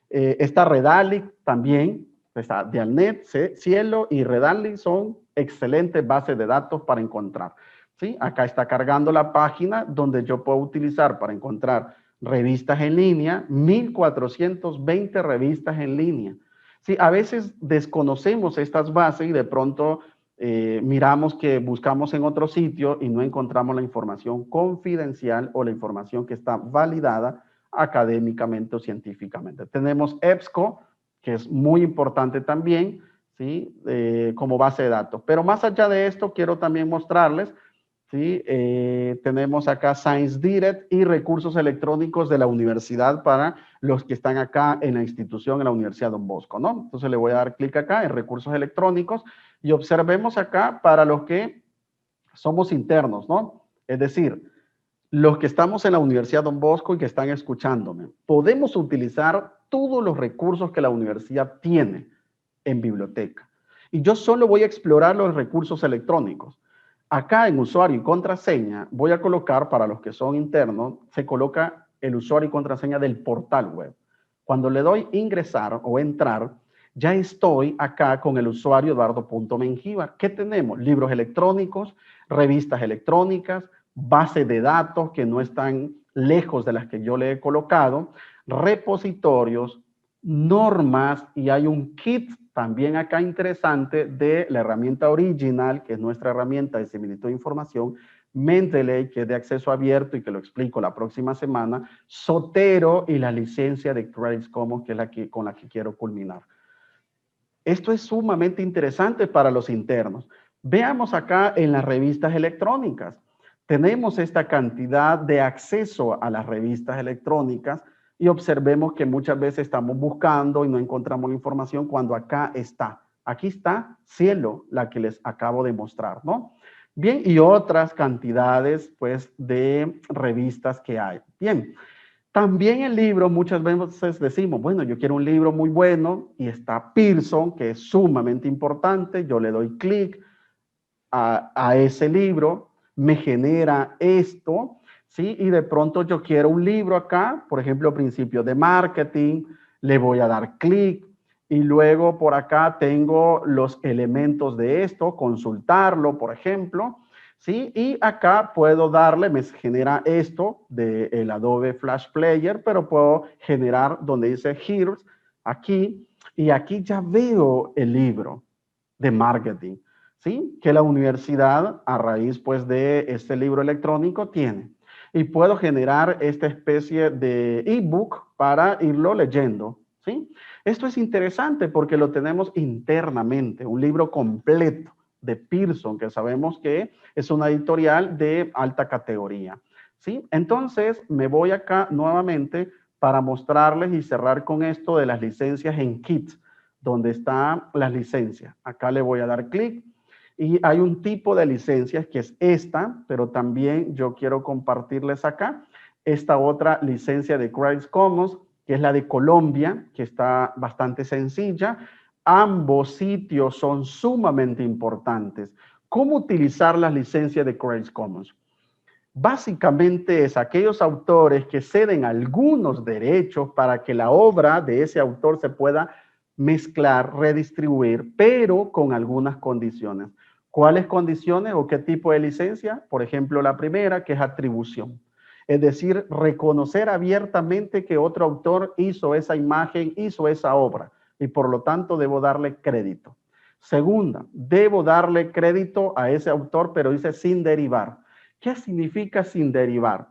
Está Redali también, está Dialnet, Cielo y Redali son excelentes bases de datos para encontrar, ¿sí? Acá está cargando la página donde yo puedo utilizar para encontrar revistas en línea, 1420 revistas en línea. Sí, a veces desconocemos estas bases y de pronto miramos que buscamos en otro sitio y no encontramos la información confidencial o la información que está validada académicamente o científicamente. Tenemos EBSCO, que es muy importante también, ¿sí?, como base de datos. Pero más allá de esto, quiero también mostrarles, ¿sí? Tenemos acá Science Direct y recursos electrónicos de la universidad para los que están acá en la institución, en la Universidad Don Bosco, ¿no? Entonces le voy a dar clic acá en recursos electrónicos y observemos acá para los que somos internos, ¿no? Es decir, los que estamos en la Universidad Don Bosco y que están escuchándome, podemos utilizar todos los recursos que la universidad tiene en biblioteca. Y yo solo voy a explorar los recursos electrónicos. Acá en usuario y contraseña voy a colocar, para los que son internos, se coloca el usuario y contraseña del portal web. Cuando le doy ingresar o entrar, ya estoy acá con el usuario Eduardo.Mengíbar. ¿Qué tenemos? Libros electrónicos, revistas electrónicas, bases de datos que no están lejos de las que yo le he colocado, repositorios, normas, y hay un kit también acá interesante, de la herramienta original, que es nuestra herramienta de similitud de información, Mendeley, que es de acceso abierto y que lo explico la próxima semana, Zotero y la licencia de Creative Commons, que es con la que quiero culminar. Esto es sumamente interesante para los internos. Veamos acá en las revistas electrónicas. Tenemos esta cantidad de acceso a las revistas electrónicas y observemos que muchas veces estamos buscando y no encontramos la información cuando acá está. Aquí está Cielo, la que les acabo de mostrar, ¿no? Bien, y otras cantidades, pues, de revistas que hay. Bien, también el libro, muchas veces decimos, bueno, yo quiero un libro muy bueno y está Pearson, que es sumamente importante, yo le doy clic a ese libro, me genera esto, ¿sí? Y de pronto yo quiero un libro acá, por ejemplo, Principios de Marketing, le voy a dar clic y luego por acá tengo los elementos de esto, consultarlo, por ejemplo, ¿sí? Y acá puedo darle, me genera esto del Adobe Flash Player, pero puedo generar donde dice Here's, aquí, y aquí ya veo el libro de marketing, ¿sí? Que la universidad, a raíz pues de este libro electrónico, tiene. Y puedo generar esta especie de ebook para irlo leyendo, ¿sí? Esto es interesante porque lo tenemos internamente, un libro completo de Pearson, que sabemos que es una editorial de alta categoría, ¿sí? Entonces, me voy acá nuevamente para mostrarles y cerrar con esto de las licencias en Kit, donde están las licencias. Acá le voy a dar clic y hay un tipo de licencias que es esta, pero también yo quiero compartirles acá esta otra licencia de Creative Commons, que es la de Colombia, que está bastante sencilla. Ambos sitios son sumamente importantes. ¿Cómo utilizar las licencias de Creative Commons? Básicamente es aquellos autores que ceden algunos derechos para que la obra de ese autor se pueda mezclar, redistribuir, pero con algunas condiciones. ¿Cuáles condiciones o qué tipo de licencia? Por ejemplo, la primera, que es atribución. Es decir, reconocer abiertamente que otro autor hizo esa imagen, hizo esa obra, y por lo tanto debo darle crédito. Segunda, debo darle crédito a ese autor, pero dice sin derivar. ¿Qué significa sin derivar?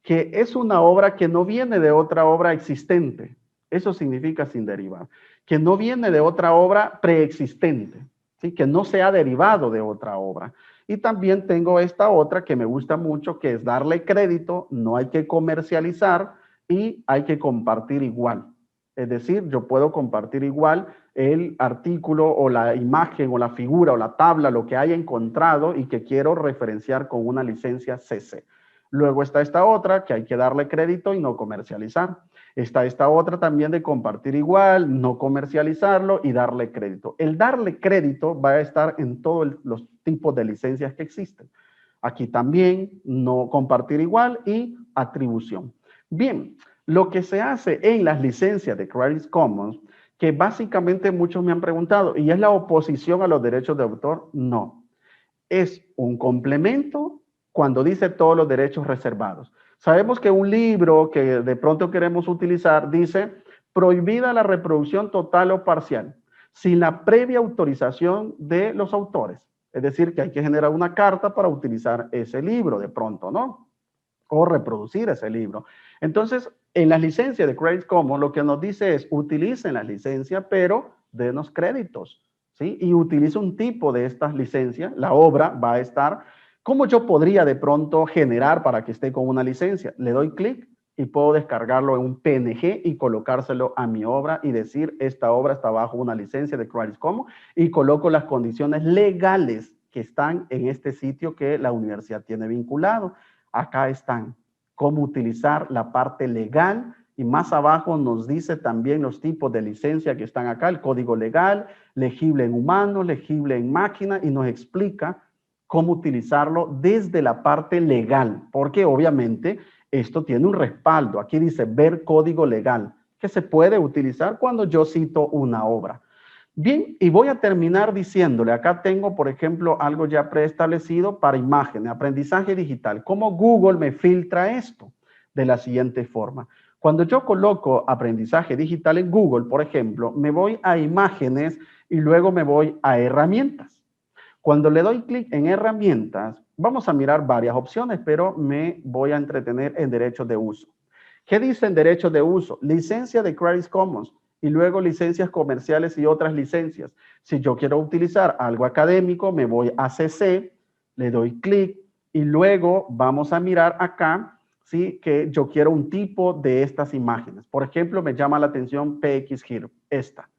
Que es una obra que no viene de otra obra existente. Eso significa sin derivar. Que no viene de otra obra preexistente, ¿sí? Que no se ha derivado de otra obra. Y también tengo esta otra que me gusta mucho, que es darle crédito, no hay que comercializar y hay que compartir igual. Es decir, yo puedo compartir igual el artículo o la imagen o la figura o la tabla, lo que haya encontrado y que quiero referenciar con una licencia CC. Luego está esta otra que hay que darle crédito y no comercializar. Está esta otra también de compartir igual, no comercializarlo y darle crédito. El darle crédito va a estar en todos los tipos de licencias que existen. Aquí también no compartir igual y atribución. Bien, lo que se hace en las licencias de Creative Commons, que básicamente muchos me han preguntado, ¿y es la oposición a los derechos de autor? No. Es un complemento cuando dice todos los derechos reservados. Sabemos que un libro que de pronto queremos utilizar dice prohibida la reproducción total o parcial, sin la previa autorización de los autores. Es decir, que hay que generar una carta para utilizar ese libro de pronto, ¿no? O reproducir ese libro. Entonces, en las licencias de Creative Commons, lo que nos dice es, utilicen las licencias, pero denos créditos, ¿sí? Y utilice un tipo de estas licencias, la obra va a estar. ¿Cómo yo podría de pronto generar para que esté con una licencia? Le doy clic y puedo descargarlo en un PNG y colocárselo a mi obra y decir, esta obra está bajo una licencia de Creative Commons y coloco las condiciones legales que están en este sitio que la universidad tiene vinculado. Acá están, cómo utilizar la parte legal y más abajo nos dice también los tipos de licencia que están acá, el código legal, legible en humano, legible en máquina y nos explica cómo utilizarlo desde la parte legal, porque obviamente esto tiene un respaldo. Aquí dice ver código legal, que se puede utilizar cuando yo cito una obra. Bien, y voy a terminar diciéndole, acá tengo, por ejemplo, algo ya preestablecido para imágenes, aprendizaje digital. ¿Cómo Google me filtra esto? De la siguiente forma. Cuando yo coloco aprendizaje digital en Google, por ejemplo, me voy a imágenes y luego me voy a herramientas. Cuando le doy clic en herramientas, vamos a mirar varias opciones, pero me voy a entretener en derechos de uso. ¿Qué dicen derechos de uso? Licencia de Creative Commons y luego licencias comerciales y otras licencias. Si yo quiero utilizar algo académico, me voy a CC, le doy clic y luego vamos a mirar acá, ¿sí? Que yo quiero un tipo de estas imágenes. Por ejemplo, me llama la atención PXGIF, esta.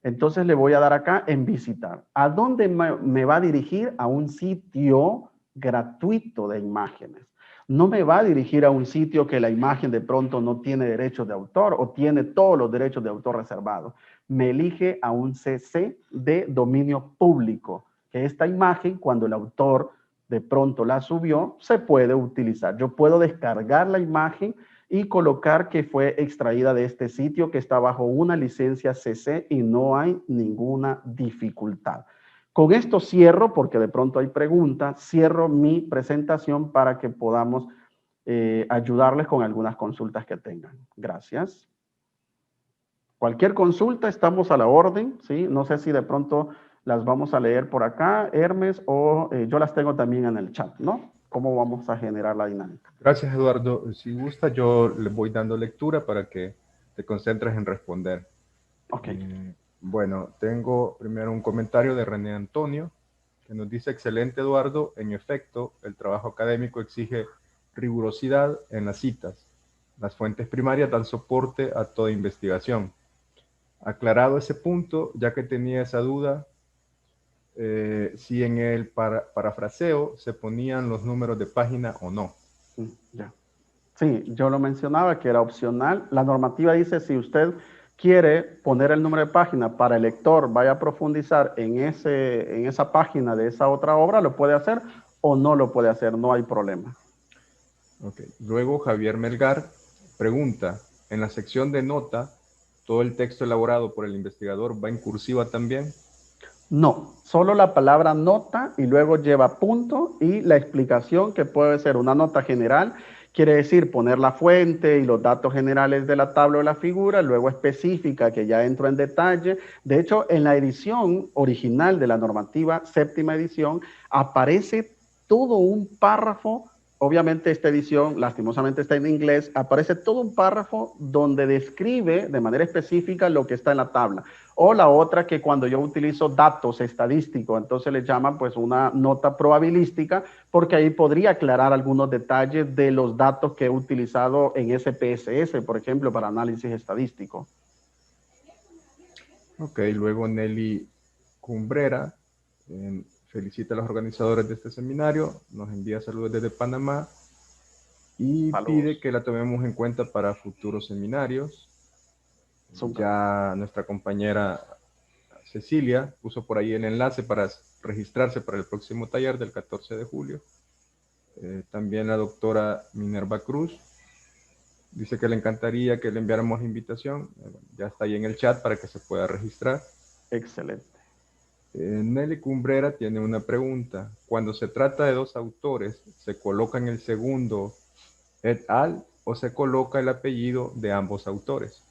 Entonces le voy a dar acá en visitar. ¿A dónde me va a dirigir? A un sitio gratuito de imágenes. No me va a dirigir a un sitio que la imagen de pronto no tiene derechos de autor o tiene todos los derechos de autor reservados. Me elige a un CC de dominio público, que esta imagen, cuando el autor de pronto la subió, se puede utilizar. Yo puedo descargar la imagen y colocar que fue extraída de este sitio que está bajo una licencia CC y no hay ninguna dificultad. Con esto cierro, porque de pronto hay preguntas, cierro mi presentación para que podamos ayudarles con algunas consultas que tengan. Gracias. Cualquier consulta, estamos a la orden, ¿sí? No sé si de pronto las vamos a leer por acá, Hermes, o yo las tengo también en el chat, ¿no? ¿Cómo vamos a generar la dinámica? Gracias, Eduardo. Si gusta, yo le voy dando lectura para que te concentres en responder. Ok. Bueno, tengo primero un comentario de René Antonio, que nos dice: excelente, Eduardo. En efecto, el trabajo académico exige rigurosidad en las citas. Las fuentes primarias dan soporte a toda investigación. Aclarado ese punto, ya que tenía esa duda, si en el parafraseo se ponían los números de página o no. Ya. Sí, yo lo mencionaba que era opcional. La normativa dice si usted quiere poner el número de página para el lector vaya a profundizar en esa página de esa otra obra, lo puede hacer o no lo puede hacer, no hay problema. Okay. Luego Javier Melgar pregunta: en la sección de nota, ¿todo el texto elaborado por el investigador va en cursiva también? No, solo la palabra nota y luego lleva punto y la explicación, que puede ser una nota general, quiere decir poner la fuente y los datos generales de la tabla o la figura, luego específica, que ya entro en detalle. De hecho, en la edición original de la normativa, séptima edición, aparece todo un párrafo. Obviamente esta edición, lastimosamente está en inglés, aparece todo un párrafo donde describe de manera específica lo que está en la tabla. O la otra, que cuando yo utilizo datos estadísticos, entonces le llaman pues una nota probabilística, porque ahí podría aclarar algunos detalles de los datos que he utilizado en SPSS, por ejemplo, para análisis estadístico. Ok, luego Nelly Cumbrera felicita a los organizadores de este seminario, nos envía saludos desde Panamá y Saludos. pide que la tomemos en cuenta para futuros seminarios. Super. Ya nuestra compañera Cecilia puso por ahí el enlace para registrarse para el próximo taller del 14 de julio. También la doctora Minerva Cruz dice que le encantaría que le enviáramos la invitación. Ya está ahí en el chat para que se pueda registrar. Excelente. Nelly Cumbrera tiene una pregunta. Cuando se trata de dos autores, ¿se coloca en el segundo et al o se coloca el apellido de ambos autores?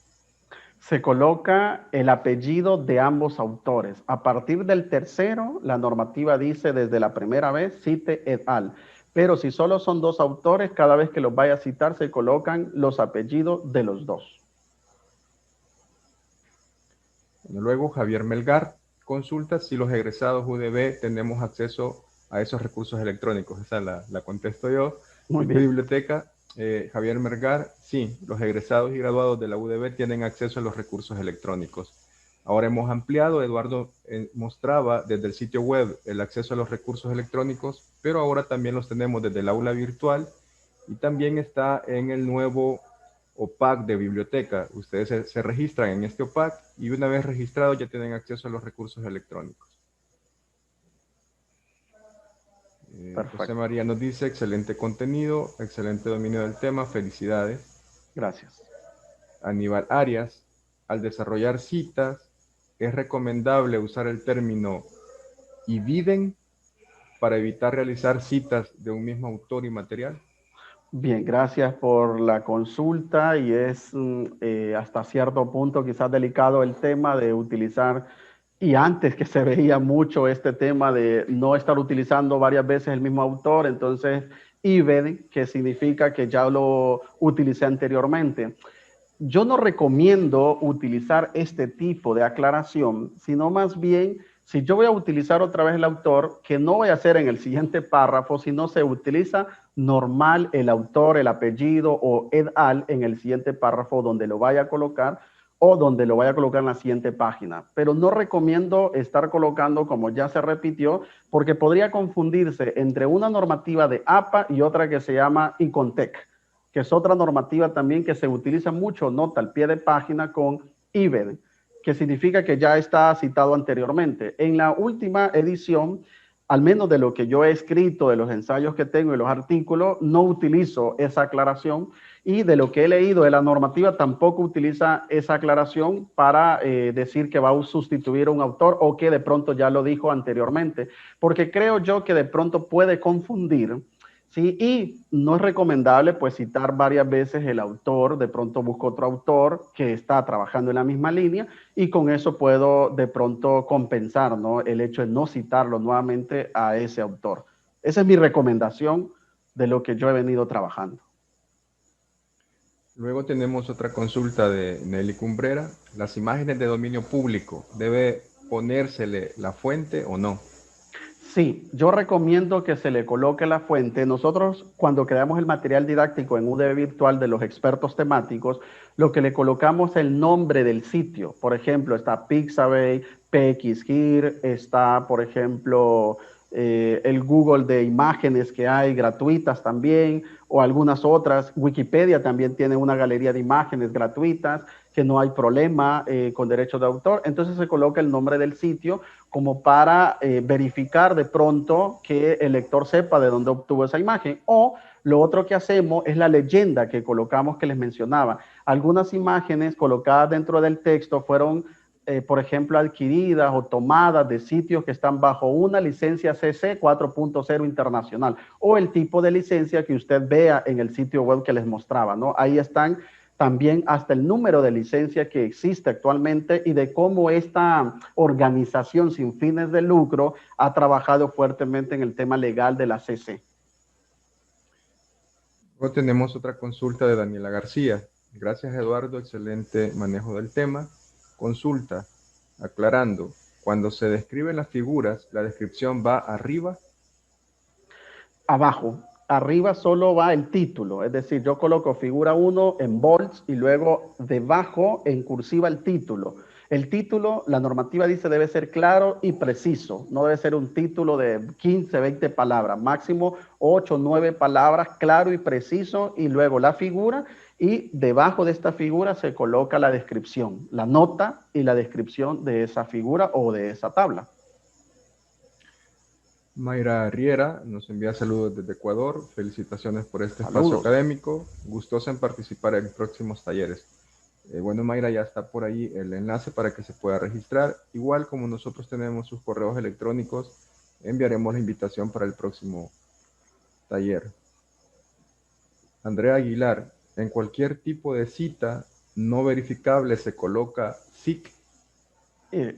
Se coloca el apellido de ambos autores. A partir del tercero, la normativa dice desde la primera vez, cite et al. Pero si solo son dos autores, cada vez que los vaya a citar, se colocan los apellidos de los dos. Bueno, luego Javier Melgar consulta si los egresados UDB tenemos acceso a esos recursos electrónicos. Esa la contesto yo. Muy ¿Qué bien. biblioteca? Javier Melgar, sí, los egresados y graduados de la UDB tienen acceso a los recursos electrónicos. Ahora hemos ampliado, Eduardo mostraba desde el sitio web el acceso a los recursos electrónicos, pero ahora también los tenemos desde el aula virtual y también está en el nuevo OPAC de biblioteca. Ustedes se registran en este OPAC y una vez registrados ya tienen acceso a los recursos electrónicos. José María nos dice: excelente contenido, excelente dominio del tema, felicidades. Gracias. Aníbal Arias: al desarrollar citas, ¿es recomendable usar el término ibiden para evitar realizar citas de un mismo autor y material? Bien, gracias por la consulta y es hasta cierto punto quizás delicado el tema de utilizar Y antes que se veía mucho este tema de no estar utilizando varias veces el mismo autor, entonces IBED, que significa que ya lo utilicé anteriormente. Yo no recomiendo utilizar este tipo de aclaración, sino más bien, si yo voy a utilizar otra vez el autor, que no voy a hacer en el siguiente párrafo, sino se utiliza normal el autor, el apellido o et al en el siguiente párrafo donde lo vaya a colocar o donde lo vaya a colocar en la siguiente página. Pero no recomiendo estar colocando como ya se repitió, porque podría confundirse entre una normativa de APA y otra que se llama ICONTEC, que es otra normativa también que se utiliza mucho, nota al pie de página con IBED, que significa que ya está citado anteriormente. En la última edición, al menos de lo que yo he escrito, de los ensayos que tengo y los artículos, no utilizo esa aclaración, y de lo que he leído de la normativa tampoco utiliza esa aclaración para decir que va a sustituir a un autor o que de pronto ya lo dijo anteriormente, porque creo yo que de pronto puede confundir. Sí, y no es recomendable pues citar varias veces el autor, de pronto busco otro autor que está trabajando en la misma línea y con eso puedo de pronto compensar, ¿no?, el hecho de no citarlo nuevamente a ese autor. Esa es mi recomendación de lo que yo he venido trabajando. Luego tenemos otra consulta de Nelly Cumbrera. Las imágenes de dominio público, ¿debe ponérsele la fuente o no? Sí, yo recomiendo que se le coloque la fuente. Nosotros, cuando creamos el material didáctico en UDB Virtual de los expertos temáticos, lo que le colocamos es el nombre del sitio. Por ejemplo, está Pixabay, PXGIR, está, por ejemplo, el Google de imágenes que hay gratuitas también, o algunas otras. Wikipedia también tiene una galería de imágenes gratuitas, que no hay problema con derechos de autor. Entonces se coloca el nombre del sitio como para verificar de pronto que el lector sepa de dónde obtuvo esa imagen. O lo otro que hacemos es la leyenda que colocamos, que les mencionaba. Algunas imágenes colocadas dentro del texto fueron, por ejemplo, adquiridas o tomadas de sitios que están bajo una licencia CC 4.0 internacional, o el tipo de licencia que usted vea en el sitio web que les mostraba, ¿no? Ahí están también hasta el número de licencia que existe actualmente y de cómo esta organización sin fines de lucro ha trabajado fuertemente en el tema legal de la CC. Luego tenemos otra consulta de Daniela García. Gracias, Eduardo, excelente manejo del tema. Consulta, aclarando, cuando se describen las figuras, ¿la descripción va arriba? Abajo. Arriba solo va el título, es decir, yo coloco figura 1 en bolds y luego debajo en cursiva el título. El título, la normativa dice, debe ser claro y preciso, no debe ser un título de 15, 20 palabras, máximo 8, 9 palabras, claro y preciso, y luego la figura, y debajo de esta figura se coloca la descripción, la nota y la descripción de esa figura o de esa tabla. Mayra Riera nos envía saludos desde Ecuador. Felicitaciones por este espacio Saludos. académico. Gustosa en participar en próximos talleres. Bueno, Mayra, ya está por ahí el enlace para que se pueda registrar. Igual como nosotros tenemos sus correos electrónicos, enviaremos la invitación para el próximo taller. Andrea Aguilar, en cualquier tipo de cita no verificable se coloca SIC.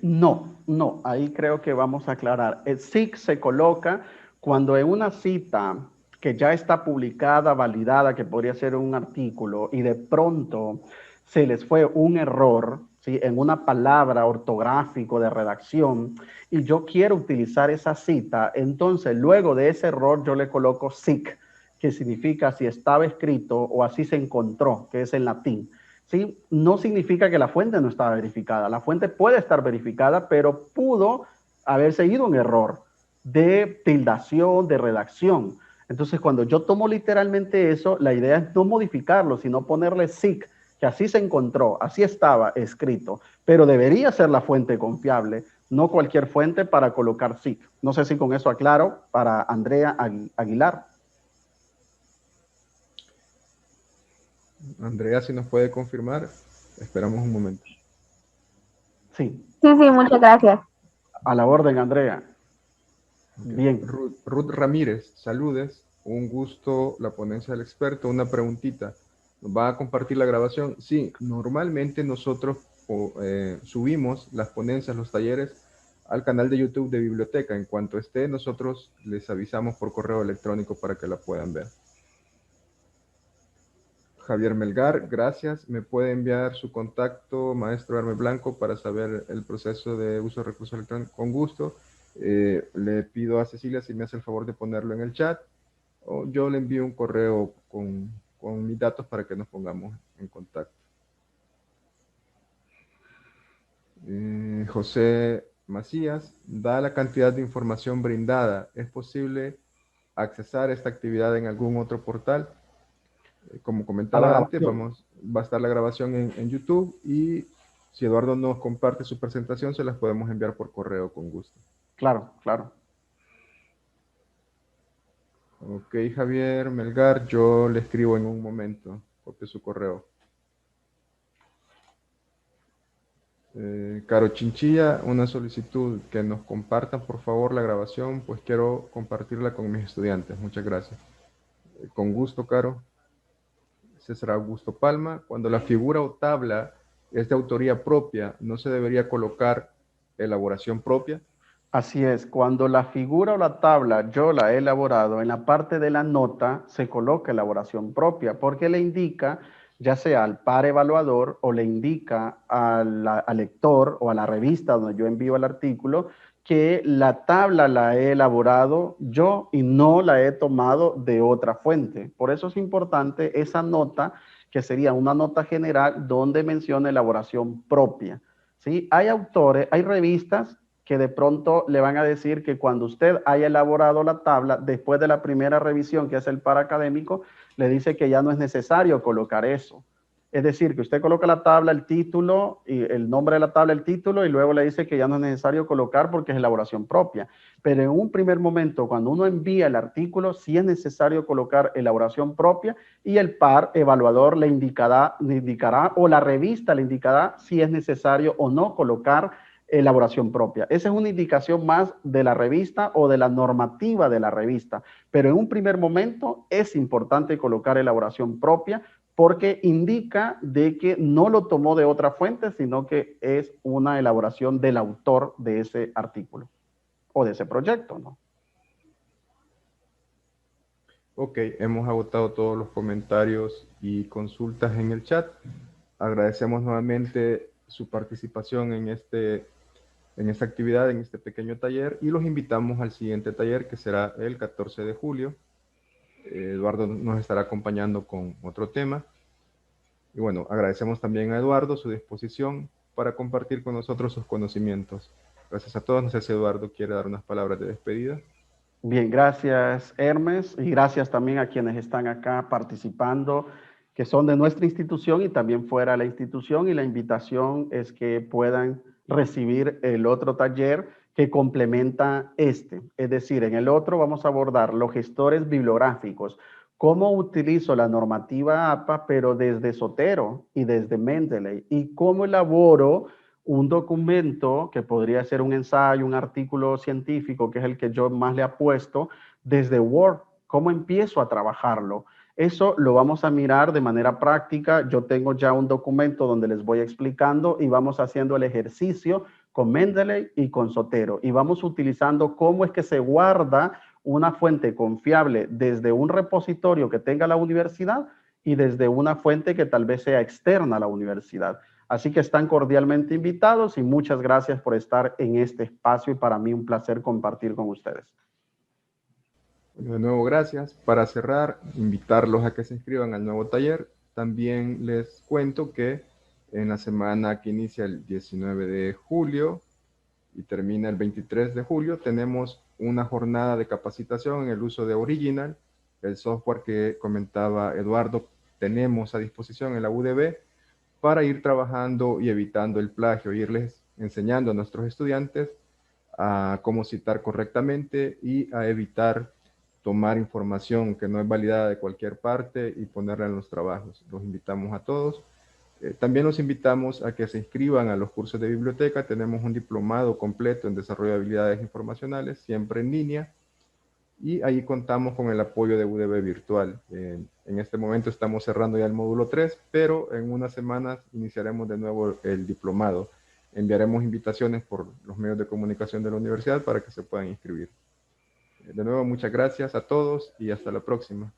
No, ahí creo que vamos a aclarar. El SIC se coloca cuando en una cita que ya está publicada, validada, que podría ser un artículo, y de pronto se les fue un error, ¿sí?, en una palabra ortográfico de redacción, y yo quiero utilizar esa cita, entonces luego de ese error yo le coloco SIC, que significa si estaba escrito o así se encontró, que es en latín. ¿Sí? No significa que la fuente no estaba verificada. La fuente puede estar verificada, pero pudo haber seguido un error de tildación, de redacción. Entonces, cuando yo tomo literalmente eso, la idea es no modificarlo, sino ponerle SIC, que así se encontró, así estaba escrito, pero debería ser la fuente confiable, no cualquier fuente para colocar SIC. No sé si con eso aclaro para Andrea Aguilar. Andrea, si nos puede confirmar, esperamos un momento. Sí. Sí, sí, muchas gracias. A la orden, Andrea. Okay. Bien. Ruth Ramírez, saludes. Un gusto la ponencia del experto. Una preguntita. ¿Nos va a compartir la grabación? Sí, normalmente nosotros subimos las ponencias, los talleres al canal de YouTube de Biblioteca. En cuanto esté, nosotros les avisamos por correo electrónico para que la puedan ver. Javier Melgar, gracias. ¿Me puede enviar su contacto, maestro Hermes Blanco, para saber el proceso de uso de recursos electrónicos? Con gusto. Le pido a Cecilia si me hace el favor de ponerlo en el chat, o yo le envío un correo con mis datos para que nos pongamos en contacto. José Macías, dada la cantidad de información brindada, ¿es posible accesar esta actividad en algún otro portal? Como A la comentaba antes, grabación. va a estar la grabación en YouTube, y si Eduardo nos comparte su presentación, se las podemos enviar por correo con gusto. Claro, claro. Ok, Javier Melgar, yo le escribo en un momento, copie su correo. Caro Chinchilla, una solicitud que nos compartan por favor la grabación, pues quiero compartirla con mis estudiantes. Muchas gracias. Con gusto, Caro. César Augusto Palma. Cuando la figura o tabla es de autoría propia, ¿no se debería colocar elaboración propia? Así es, cuando la figura o la tabla yo la he elaborado, en la parte de la nota se coloca elaboración propia, porque le indica, ya sea al par evaluador o le indica al lector o a la revista donde yo envío el artículo, que la tabla la he elaborado yo y no la he tomado de otra fuente. Por eso es importante esa nota, que sería una nota general donde menciona elaboración propia. ¿Sí? Hay autores, hay revistas que de pronto le van a decir que cuando usted haya elaborado la tabla, después de la primera revisión que hace el par académico, le dice que ya no es necesario colocar eso. Es decir, que usted coloca la tabla, el título, y el nombre de la tabla, el título, y luego le dice que ya no es necesario colocar porque es elaboración propia. Pero en un primer momento, cuando uno envía el artículo, sí es necesario colocar elaboración propia, y el par evaluador le indicará o la revista le indicará si es necesario o no colocar elaboración propia. Esa es una indicación más de la revista o de la normativa de la revista, pero en un primer momento es importante colocar elaboración propia porque indica de que no lo tomó de otra fuente, sino que es una elaboración del autor de ese artículo o de ese proyecto, ¿no? Ok, hemos agotado todos los comentarios y consultas en el chat. Agradecemos nuevamente su participación en esta actividad, en este pequeño taller, y los invitamos al siguiente taller, que será el 14 de julio. Eduardo nos estará acompañando con otro tema. Y bueno, agradecemos también a Eduardo su disposición para compartir con nosotros sus conocimientos. Gracias a todos. No sé si Eduardo quiere dar unas palabras de despedida. Bien, gracias Hermes, y gracias también a quienes están acá participando, que son de nuestra institución y también fuera de la institución, y la invitación es que puedan recibir el otro taller que complementa este. Es decir, en el otro vamos a abordar los gestores bibliográficos, cómo utilizo la normativa APA, pero desde Zotero y desde Mendeley, y cómo elaboro un documento que podría ser un ensayo, un artículo científico, que es el que yo más le apuesto, desde Word. ¿Cómo empiezo a trabajarlo? Eso lo vamos a mirar de manera práctica. Yo tengo ya un documento donde les voy explicando y vamos haciendo el ejercicio con Mendeley y con Zotero. Y vamos utilizando cómo es que se guarda una fuente confiable desde un repositorio que tenga la universidad y desde una fuente que tal vez sea externa a la universidad. Así que están cordialmente invitados y muchas gracias por estar en este espacio, y para mí un placer compartir con ustedes. De nuevo, gracias. Para cerrar, invitarlos a que se inscriban al nuevo taller. También les cuento que en la semana que inicia el 19 de julio y termina el 23 de julio, tenemos una jornada de capacitación en el uso de Original, el software que comentaba Eduardo. Tenemos a disposición en la UDB para ir trabajando y evitando el plagio, irles enseñando a nuestros estudiantes a cómo citar correctamente y a evitar tomar información que no es validada de cualquier parte y ponerla en los trabajos. Los invitamos a todos. También los invitamos a que se inscriban a los cursos de biblioteca. Tenemos un diplomado completo en desarrollo de habilidades informacionales, siempre en línea, y ahí contamos con el apoyo de UDB Virtual. En este momento estamos cerrando ya el módulo 3, pero en unas semanas iniciaremos de nuevo el diplomado. enviaremos invitaciones por los medios de comunicación de la universidad para que se puedan inscribir. De nuevo, muchas gracias a todos y hasta la próxima.